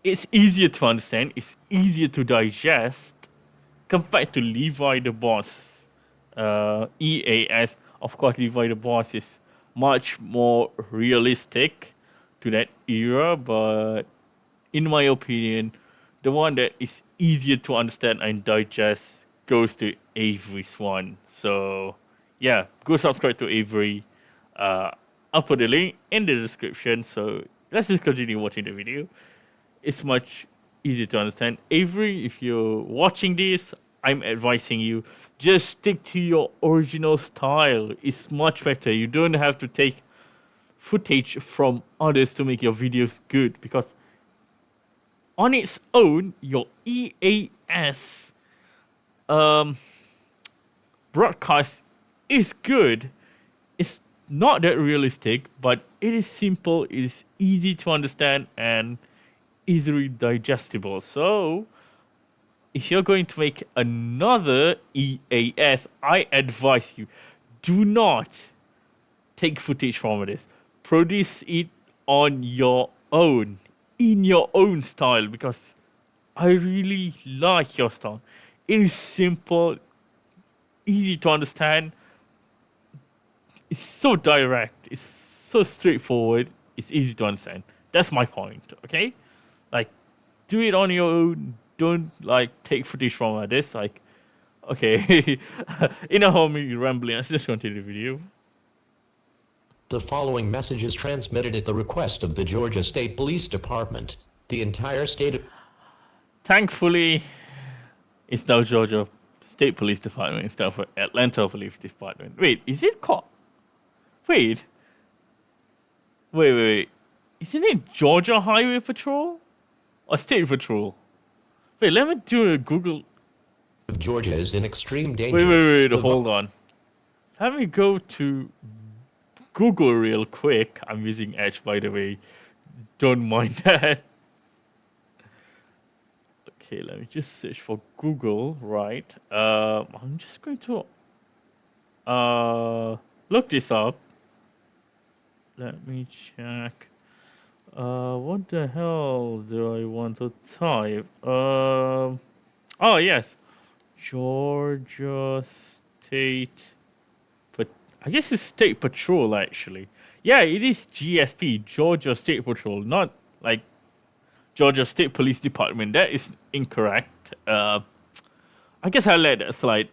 It's easier to understand. It's easier to digest compared to Levi the Boss. EAS. Of course, Levi the Boss is much more realistic to that era, but in my opinion, the one that is easier to understand and digest goes to Avery's one. So, yeah, go subscribe to Avery. I'll put the link in the description. So, let's just continue watching the video. It's much easier to understand. Avery, if you're watching this, I'm advising you, just stick to your original style. It's much better. You don't have to take footage from others to make your videos good, because on its own, your EAS broadcast is good. It's not that realistic, but it is simple, it is easy to understand, and easily digestible. So, if you're going to make another EAS, I advise you, do not take footage from this. Produce it on your own, in your own style, because I really like your style. It is simple, easy to understand. It's so direct. It's so straightforward. It's easy to understand. That's my point, okay? Like, do it on your own. Don't, like, take footage from this. Like, okay. Enough of me rambling. Let's just continue the video. The following message is transmitted at the request of the Georgia State Police Department. The entire state of... Thankfully, it's now Georgia State Police Department instead of Atlanta Police Department. Wait, is it called... Wait. Isn't it Georgia Highway Patrol? Or State Patrol? Wait, let me do a Google... Georgia is in extreme danger. Wait, hold on. Let me go to Google real quick. I'm using Edge, by the way. Don't mind that. Okay, let me just search for Google, right? I'm just going to look this up. Let me check. What the hell do I want to type? Oh yes, Georgia State, but I guess it's State Patrol actually. Yeah, it is GSP, Georgia State Patrol, not like Georgia State Police Department. That is incorrect. I guess I'll let that slide.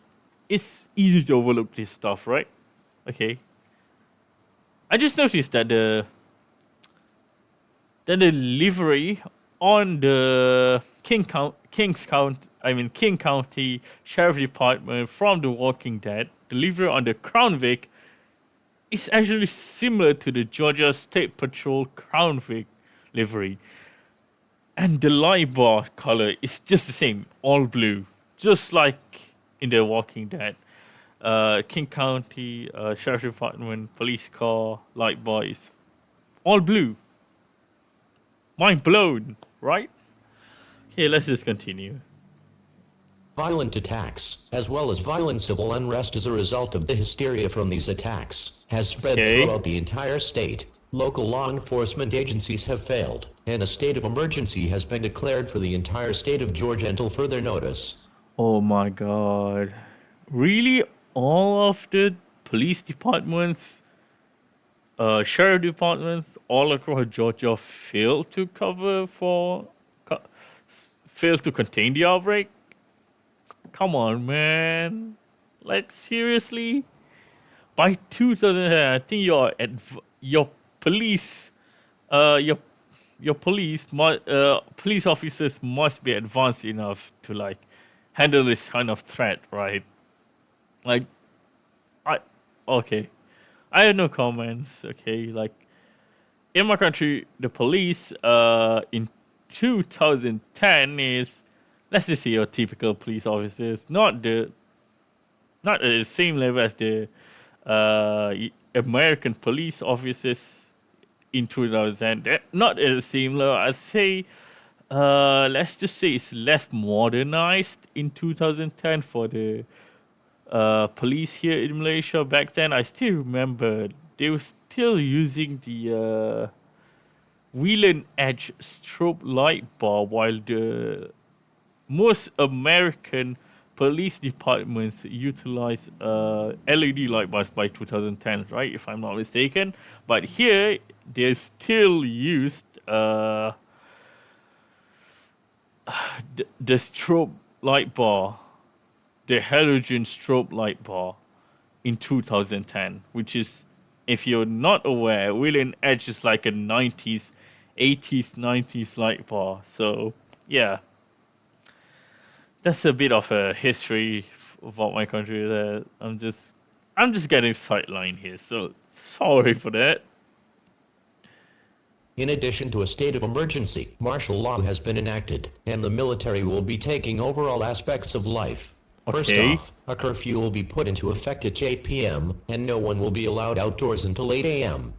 It's easy to overlook this stuff, right? Okay. I just noticed that the livery on the King County Sheriff Department from The Walking Dead, the livery on the Crown Vic is actually similar to the Georgia State Patrol Crown Vic livery. And the light bar color is just the same, all blue, just like in The Walking Dead. King County Sheriff Department police car light bar is all blue. Mind blown, right? Okay, let's just continue. Violent attacks, as well as violent civil unrest as a result of the hysteria from these attacks, has spread throughout the entire state. Local law enforcement agencies have failed, and a state of emergency has been declared for the entire state of Georgia until further notice. Oh my god. Really? All of the police departments, sheriff departments all across Georgia failed to failed to contain the outbreak? Come on, man. Like, seriously? By 2010, I think your police police officers must be advanced enough to, like, handle this kind of threat, right? Like, okay. I have no comments, okay? Like, in my country, the police, in 2010 is let's just say your typical police officers, not at the same level as the American police officers in 2000. Not at the same level. I'd say, let's just say it's less modernized in 2010 for the police here in Malaysia. Back then, I still remember they were still using the wheel and edge strobe light bar, while the most American police departments utilize LED light bars by 2010, right? If I'm not mistaken. But here, they still used the strobe light bar, the halogen strobe light bar in 2010, which is, if you're not aware, wheel and edge is like a 90s, 80s, 90s light bar. So, yeah. That's a bit of a history about my country there. I'm just getting sidelined here, so sorry for that. In addition to a state of emergency, martial law has been enacted, and the military will be taking over all aspects of life. First off, a curfew will be put into effect at 8 p.m., and no one will be allowed outdoors until 8 a.m.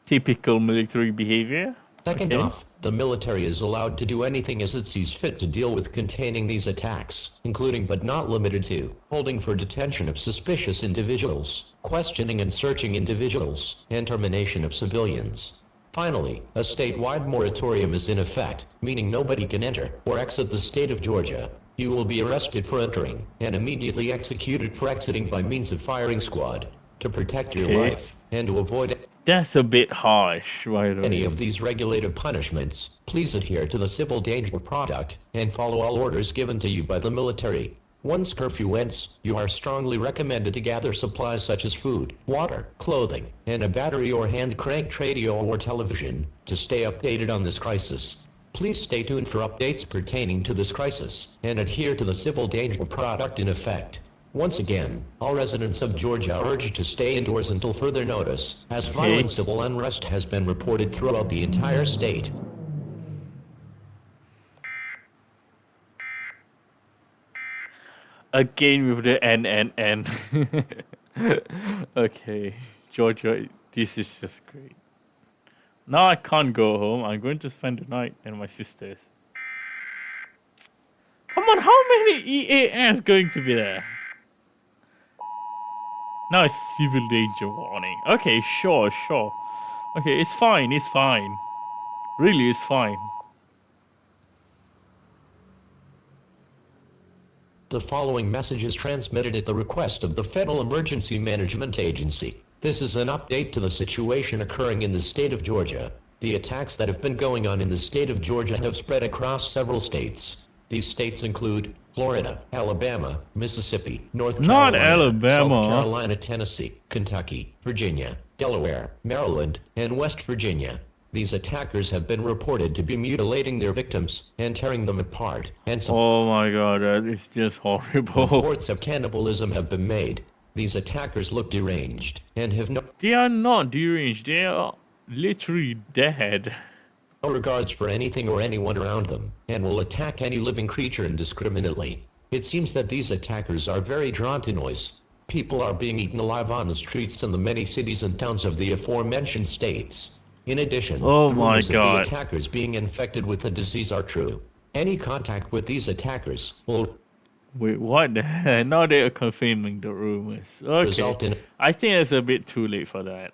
Typical military behavior. Second off, the military is allowed to do anything as it sees fit to deal with containing these attacks, including but not limited to holding for detention of suspicious individuals, questioning and searching individuals, and termination of civilians. Finally, a statewide moratorium is in effect, meaning nobody can enter or exit the state of Georgia. You will be arrested for entering and immediately executed for exiting by means of firing squad. To protect your life and to avoid That's a bit harsh, right? Any of these regulated punishments, please adhere to the civil danger product and follow all orders given to you by the military. Once curfew ends, you are strongly recommended to gather supplies such as food, water, clothing, and a battery or hand-cranked radio or television to stay updated on this crisis. Please stay tuned for updates pertaining to this crisis and adhere to the civil danger product in effect. Once again, all residents of Georgia are urged to stay indoors until further notice, as violent civil unrest has been reported throughout the entire state. Again with the N. Okay, Georgia, this is just great. Now I can't go home. I'm going to spend the night at my sister's. Come on, how many EAS going to be there? Now it's civil danger warning. Okay, sure. Okay, it's fine. Really, it's fine. The following message is transmitted at the request of the Federal Emergency Management Agency. This is an update to the situation occurring in the state of Georgia. The attacks that have been going on in the state of Georgia have spread across several states. These states include Florida, Alabama, Mississippi, North Carolina, South Carolina, Tennessee, Kentucky, Virginia, Delaware, Maryland, and West Virginia. These attackers have been reported to be mutilating their victims and tearing them apart. And oh my god, that is just horrible. Reports of cannibalism have been made. These attackers look deranged and have no... They are not deranged, they are literally dead. No regards for anything or anyone around them, and will attack any living creature indiscriminately. It seems that these attackers are very drawn to noise. People are being eaten alive on the streets in the many cities and towns of the aforementioned states. In addition, the rumors of the attackers being infected with the disease are true. Any contact with these attackers will... Wait, what the hell? Now they are confirming the rumors. Okay, I think it's a bit too late for that.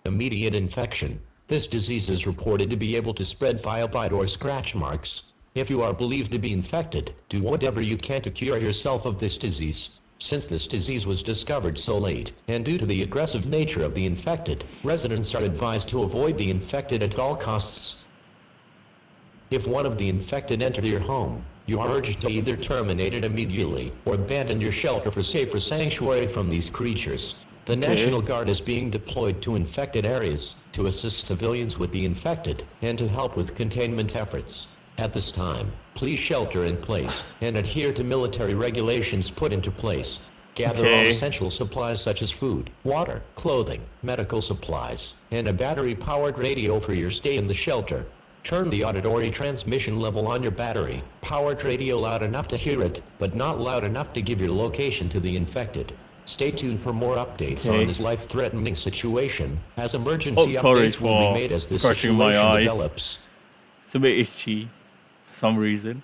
Immediate infection. This disease is reported to be able to spread via bite or scratch marks. If you are believed to be infected, do whatever you can to cure yourself of this disease. Since this disease was discovered so late, and due to the aggressive nature of the infected, residents are advised to avoid the infected at all costs. If one of the infected entered your home, you are urged to either terminate it immediately or abandon your shelter for safer sanctuary from these creatures. The National Guard is being deployed to infected areas to assist civilians with the infected and to help with containment efforts. At this time, please shelter in place and adhere to military regulations put into place. Gather all essential supplies such as food, water, clothing, medical supplies, and a battery-powered radio for your stay in the shelter. Turn the auditory transmission level on your battery. Powered radio loud enough to hear it, but not loud enough to give your location to the infected. Stay tuned for more updates on this life-threatening situation, as emergency updates will be made as this situation develops. It's a bit itchy for some reason.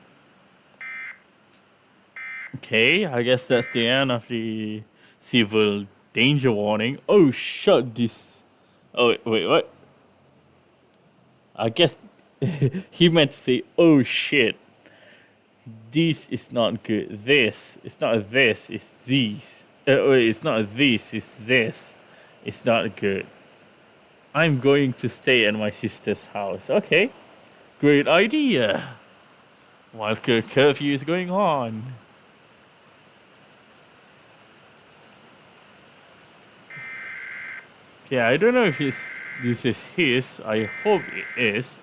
Okay, I guess that's the end of the civil danger warning. Oh, shut this. Oh, wait, what? I guess he meant to say, oh shit. This is not good. This. It's not this, it's these. Wait, it's not this, it's this. It's not good. I'm going to stay at my sister's house. Okay. Great idea. While curfew is going on. Yeah, I don't know if this is his. I hope it is.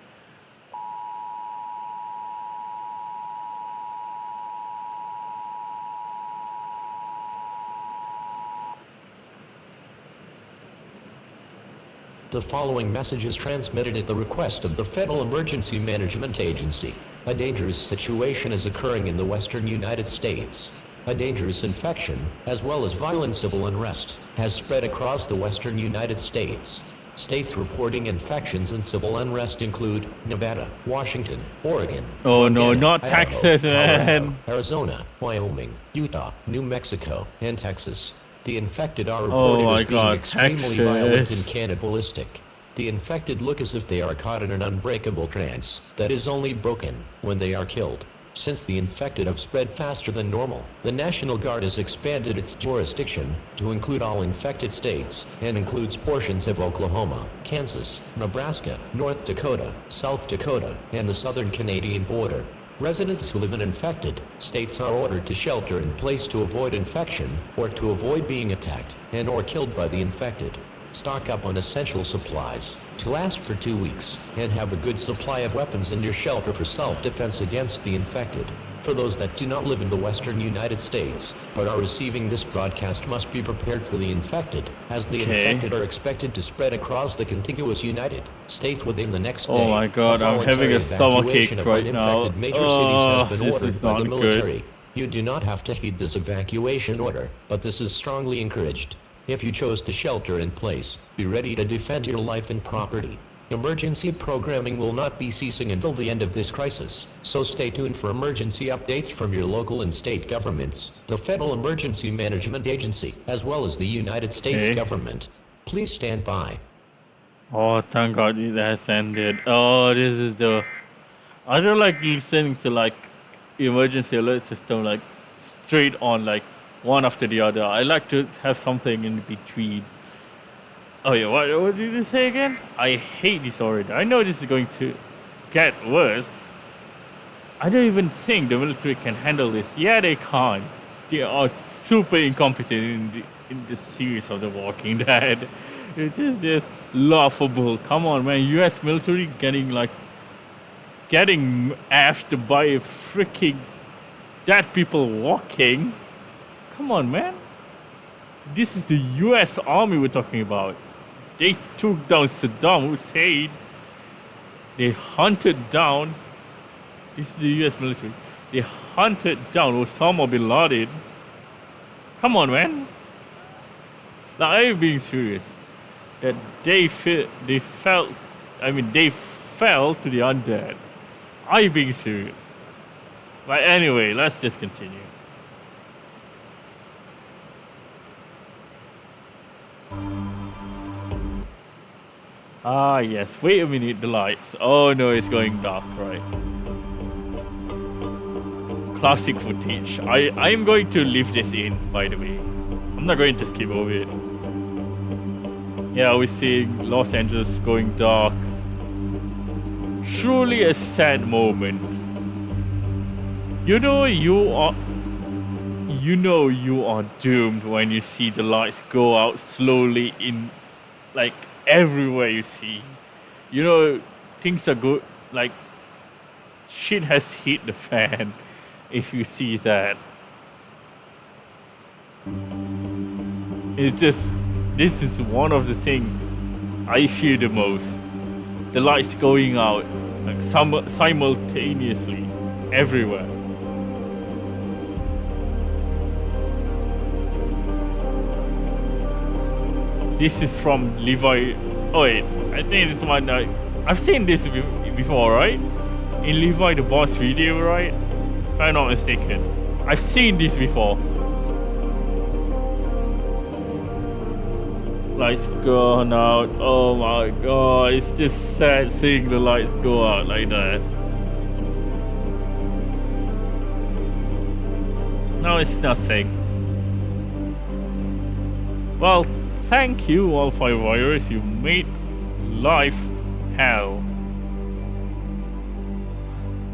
The following message is transmitted at the request of the Federal Emergency Management Agency. A dangerous situation is occurring in the western United States. A dangerous infection, as well as violent civil unrest, has spread across the western United States. States reporting infections and civil unrest include Nevada, Washington, Oregon, oh Montana, no, not Idaho, Texas, man. Colorado, Arizona, Wyoming, Utah, New Mexico, and Texas. The infected are reported as being extremely violent and cannibalistic. The infected look as if they are caught in an unbreakable trance that is only broken when they are killed. Since the infected have spread faster than normal, the National Guard has expanded its jurisdiction to include all infected states and includes portions of Oklahoma, Kansas, Nebraska, North Dakota, South Dakota, and the southern Canadian border. Residents who live in infected states are ordered to shelter in place to avoid infection or to avoid being attacked and or killed by the infected. Stock up on essential supplies to last for 2 weeks and have a good supply of weapons in your shelter for self-defense against the infected. For those that do not live in the western United States but are receiving this broadcast must be prepared for the infected, as the infected are expected to spread across the contiguous United States within the next day. Oh my god, I'm having a stomachache right now. Major cities has been ordered by the military. You do not have to heed this evacuation order, but this is strongly encouraged. If you chose to shelter in place, be ready to defend your life and property. Emergency programming will not be ceasing until the end of this crisis, so stay tuned for emergency updates from your local and state governments, the Federal Emergency Management Agency, as well as the United States government. Please stand by. Oh, thank God it has ended. Oh, this is the... I don't like listening to like emergency alert system like straight on like one after the other. I like to have something in between. Oh yeah, what did you say again? I hate this already. I know this is going to get worse. I don't even think the military can handle this. Yeah, they can't. They are super incompetent in the series of The Walking Dead. It is just laughable. Come on, man. US military getting effed by freaking dead people walking. Come on, man. This is the US Army we're talking about. They took down Saddam Hussein. They hunted down... This is the US military. They hunted down Osama bin Laden. Come on, man. Now, I'm being serious. That they fell to the undead. I'm being serious. But anyway, let's just continue. Ah, yes. Wait a minute, the lights. Oh no, it's going dark, right? Classic footage. I'm going to leave this in, by the way. I'm not going to skip over it. Yeah, we're seeing Los Angeles going dark. Truly a sad moment. You know you are doomed when you see the lights go out slowly in like everywhere you see. You know things are good, like shit has hit the fan if you see that. It's just, this is one of the things I fear the most. The lights going out like simultaneously everywhere. This is from Levi. Oh wait, I think this one. I've seen this before, right? In Levi the Boss video, right? If I'm not mistaken, I've seen this before. Lights gone out. Oh my god, it's just sad seeing the lights go out like that. No, it's nothing. Well, thank you, Wildfire Virus. You made life hell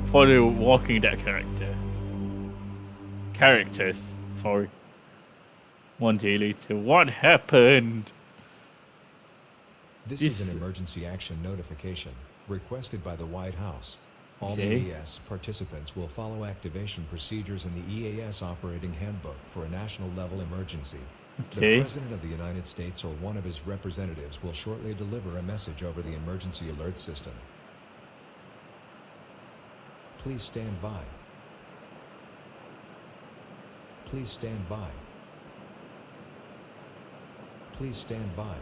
for the Walking Dead characters. Sorry. One day later, what happened? This is an emergency action notification requested by the White House. All EAS participants will follow activation procedures in the EAS operating handbook for a national level emergency. The President of the United States or one of his representatives will shortly deliver a message over the emergency alert system. Please stand by. Please stand by. Please stand by.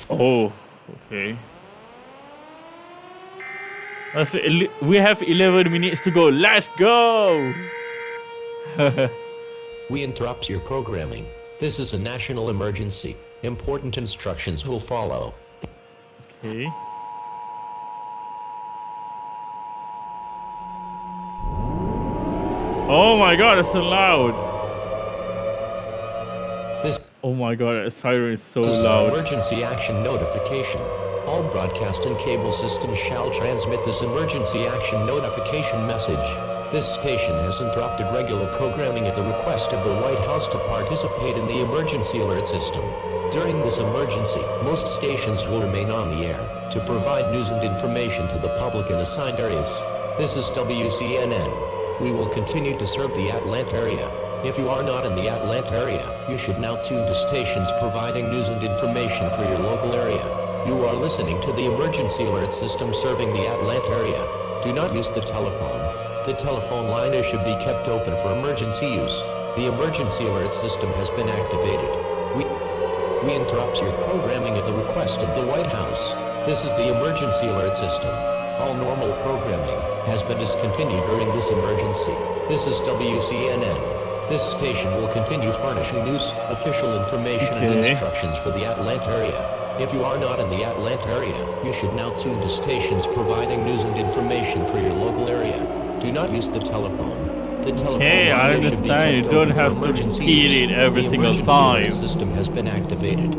Oh, okay. We have 11 minutes to go. Let's go! We interrupt your programming. This is a national emergency. Important instructions will follow. Okay. Oh my god, it's so loud. Oh my god, that siren is so loud. Emergency action notification. All broadcast and cable systems shall transmit this emergency action notification message. This station has interrupted regular programming at the request of the White House to participate in the emergency alert system. During this emergency, most stations will remain on the air to provide news and information to the public in assigned areas. This is WCNN. We will continue to serve the Atlanta area. If you are not in the Atlanta area, you should now tune to stations providing news and information for your local area. You are listening to the emergency alert system serving the Atlanta area. Do not use the telephone. The telephone line should be kept open for emergency use. The emergency alert system has been activated. We interrupt your programming at the request of the White House. This is the emergency alert system. All normal programming has been discontinued during this emergency. This is WCNN. This station will continue furnishing news, official information, and instructions for the Atlanta area. If you are not in the Atlanta area, you should now tune to stations providing news and information for your local area. Do not use the telephone. The telephone I understand. You don't have to repeat it every single time. The system has been activated.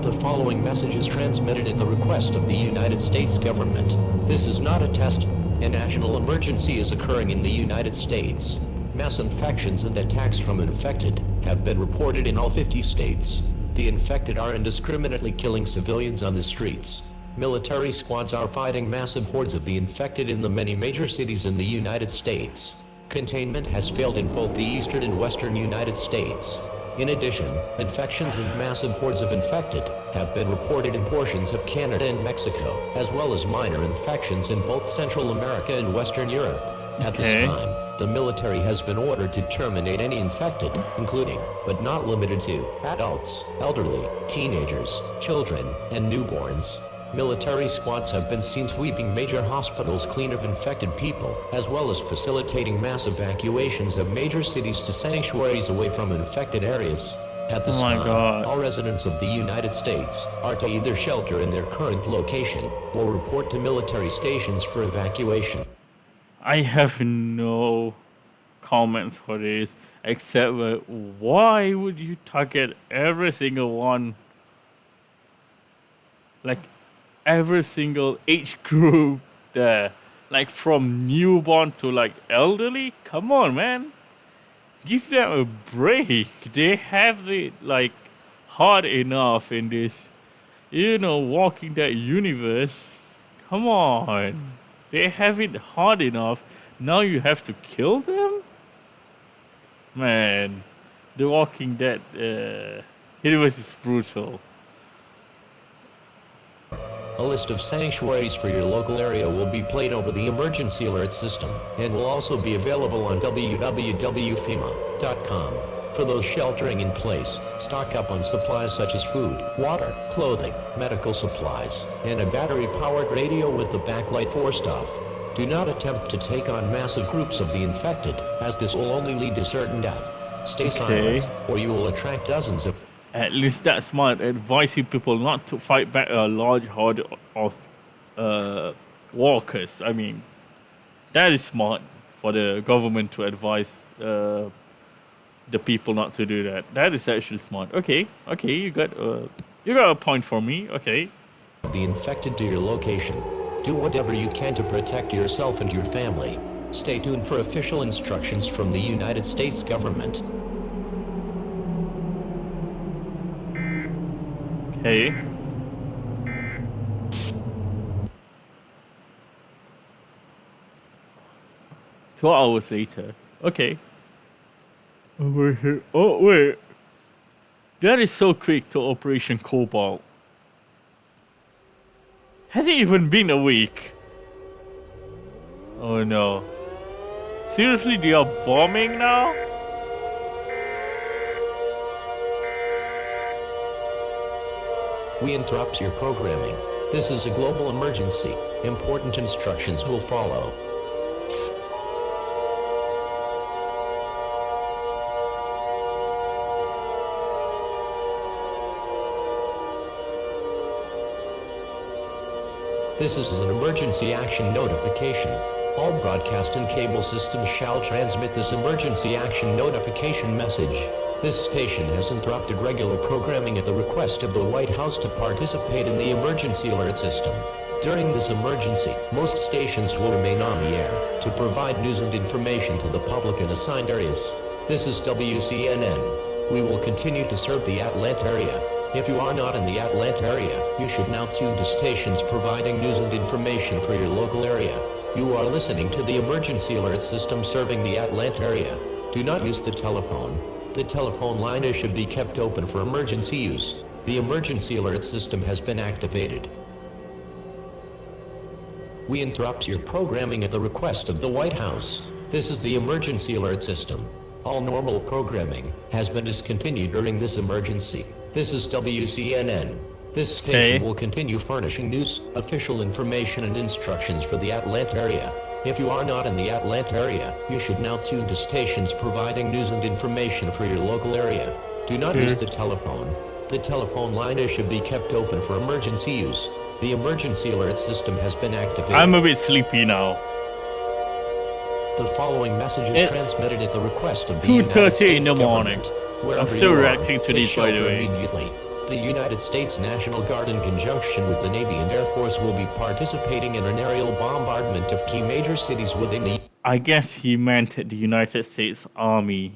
The following message is transmitted at the request of the United States government. This is not a test. A national emergency is occurring in the United States. Mass infections and attacks from infected have been reported in all 50 states. The infected are indiscriminately killing civilians on the streets. Military squads are fighting massive hordes of the infected in the many major cities in the United States. Containment has failed in both the eastern and western United States. In addition, infections and massive hordes of infected have been reported in portions of Canada and Mexico, as well as minor infections in both Central America and Western Europe. At this time, the military has been ordered to terminate any infected, including, but not limited to, adults, elderly, teenagers, children, and newborns. Military squads have been seen sweeping major hospitals clean of infected people, as well as facilitating mass evacuations of major cities to sanctuaries away from infected areas. At this time, all residents of the United States are to either shelter in their current location or report to military stations for evacuation. I have no comments for this, except why would you target every single one? Like, every single age group there. Like, from newborn to, like, elderly? Come on, man. Give them a break. They have it, like, hard enough in this, Walking Dead universe. Come on. They have it hard enough. Now you have to kill them? Man, The Walking Dead universe is brutal. A list of sanctuaries for your local area will be played over the emergency alert system and will also be available on www.fema.com. For those sheltering in place, stock up on supplies such as food, water, clothing, medical supplies, and a battery-powered radio with the backlight forced off. Do not attempt to take on massive groups of the infected, as this will only lead to certain death. Stay silent, or you will attract dozens of... At least that's smart, advising people not to fight back a large horde of walkers. I mean, that is smart for the government to advise the people not to do that. That is actually smart. Okay, you got a point for me. Okay. The infected to your location. Do whatever you can to protect yourself and your family. Stay tuned for official instructions from the United States government. Okay. Two hours later. Okay. Over here. Oh, wait. That is so quick to Operation Cobalt. Has it even been a week? Oh no. Seriously, they are bombing now? We interrupt your programming. This is a global emergency. Important instructions will follow. This is an emergency action notification. All broadcast and cable systems shall transmit this emergency action notification message. This station has interrupted regular programming at the request of the White House to participate in the emergency alert system. During this emergency, most stations will remain on the air to provide news and information to the public in assigned areas. This is WCNN. We will continue to serve the Atlanta area. If you are not in the Atlanta area, you should now tune to stations providing news and information for your local area. You are listening to the emergency alert system serving the Atlanta area. Do not use the telephone. The telephone line should be kept open for emergency use. The emergency alert system has been activated. We interrupt your programming at the request of the White House. This is the emergency alert system. All normal programming has been discontinued during this emergency. This is WCNN. This station will continue furnishing news, official information, and instructions for the Atlanta area. If you are not in the Atlanta area, you should now tune to stations providing news and information for your local area. Do not use the telephone. The telephone line should be kept open for emergency use. The emergency alert system has been activated. I'm a bit sleepy now. The following message is transmitted at the request of the 2:30 in the morning. Wherever I'm still you are, reacting to take these, by the shelter way. immediately. The United States National Guard, in conjunction with the Navy and Air Force, will be participating in an aerial bombardment of key major cities within the... I guess he meant the United States Army.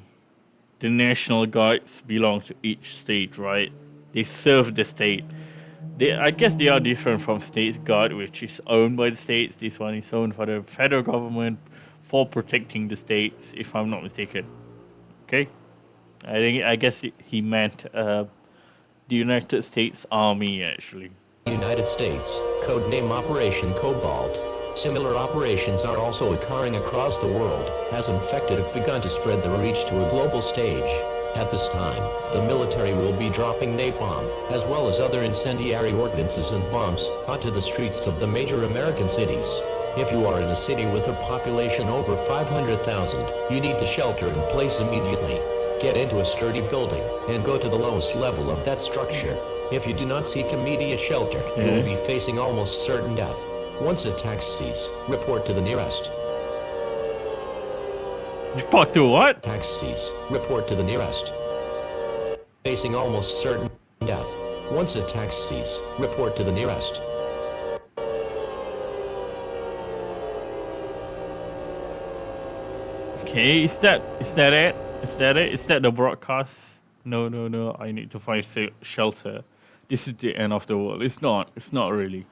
The National Guards belong to each state, right? They serve the state. I guess they are different from States Guard, which is owned by the states. This one is owned by the federal government for protecting the states, if I'm not mistaken. Okay? I guess he meant the United States Army, actually. United States, codename Operation Cobalt. Similar operations are also occurring across the world, as infected have begun to spread their reach to a global stage. At this time, the military will be dropping napalm, as well as other incendiary ordnances and bombs, onto the streets of the major American cities. If you are in a city with a population over 500,000, you need to shelter in place immediately. Get into a sturdy building, and go to the lowest level of that structure. If you do not seek immediate shelter, you will be facing almost certain death. Once attacks cease, report to the nearest. Report to what? Attacks cease, report to the nearest. Facing almost certain death. Once attacks cease, report to the nearest. Okay, is that it? Is that it? Is that the broadcast? No, I need to find shelter. This is the end of the world. It's not really.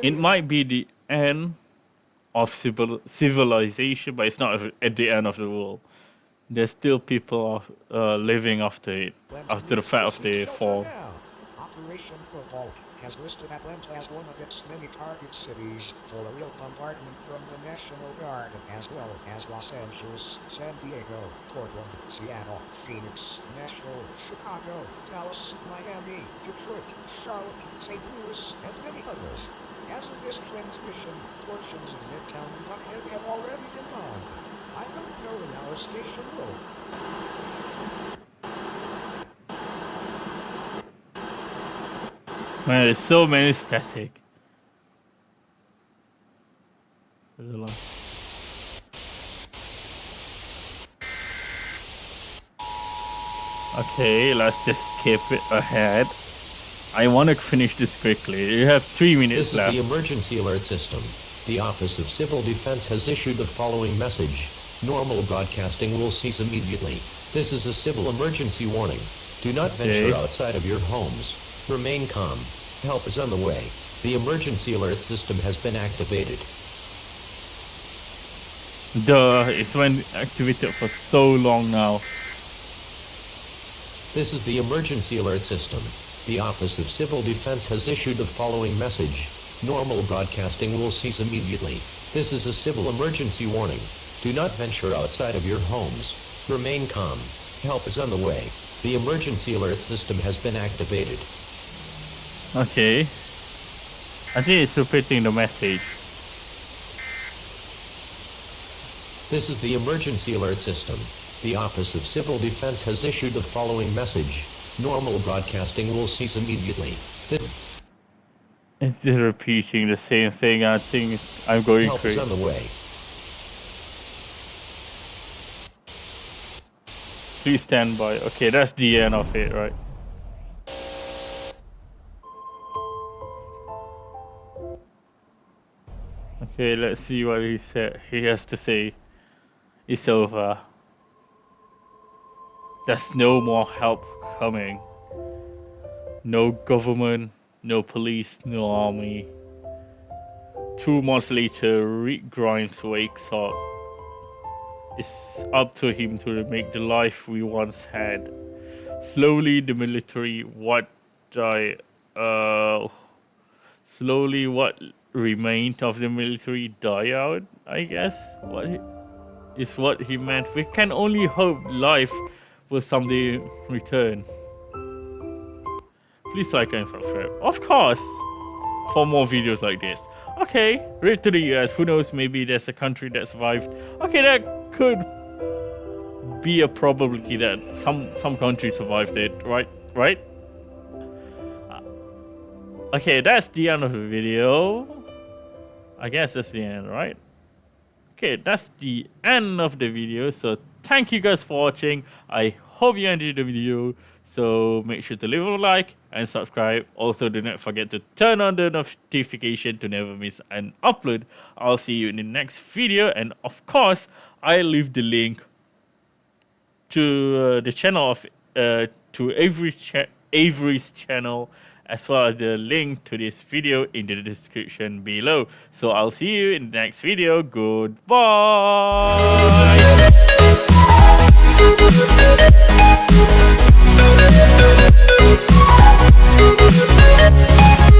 It might be the end of civilization, but it's not at the end of the world. There's still people living after it, after the fact of the fall. Operation Vault has listed Atlanta as one of its many target cities for a real bombardment from the National Guard, as well as Los Angeles, San Diego, Portland, Seattle, Phoenix, Nashville, Chicago, Dallas, Miami, Detroit, Charlotte, St. Louis, and many others. As of this transmission, portions of Midtown and Buckhead have already been bombed. I don't know when our station will. Man, there's so many static. Okay, let's just skip it ahead. I want to finish this quickly. You have 3 minutes left. This is the emergency alert system. The Office of Civil Defense has issued the following message. Normal broadcasting will cease immediately. This is a civil emergency warning. Do not venture outside of your homes. Remain calm. Help is on the way. The emergency alert system has been activated. Duh, it's been activated for so long now. This is the emergency alert system. The Office of Civil Defense has issued the following message. Normal broadcasting will cease immediately. This is a civil emergency warning. Do not venture outside of your homes. Remain calm. Help is on the way. The emergency alert system has been activated. Okay. I think it's repeating the message. This is the emergency alert system. The Office of Civil Defense has issued the following message. Normal broadcasting will cease immediately. It's just repeating the same thing. I think I'm going Help crazy. is on the way. Please stand by. Okay, that's the end of it, right? Okay, let's see what he has to say. It's over. There's no more help coming. No government, no police, no army. 2 months later, Rick Grimes wakes up. It's up to him to make the life we once had. Slowly, the military, what remained of the military die out, I guess. What he meant. We can only hope life will someday return. Please like and subscribe. Of course! For more videos like this. Okay, read to the US. Who knows, maybe there's a country that survived. Okay, that could be a probability that some country survived it, right? Okay, that's the end of the video. I guess that's the end, right? Okay, that's the end of the video. So thank you guys for watching. I hope you enjoyed the video. So make sure to leave a like and subscribe. Also, do not forget to turn on the notification to never miss an upload. I'll see you in the next video. And of course, I'll leave the link to the channel of to Avery's channel, as well as the link to this video in the description below. So I'll see you in the next video. Goodbye.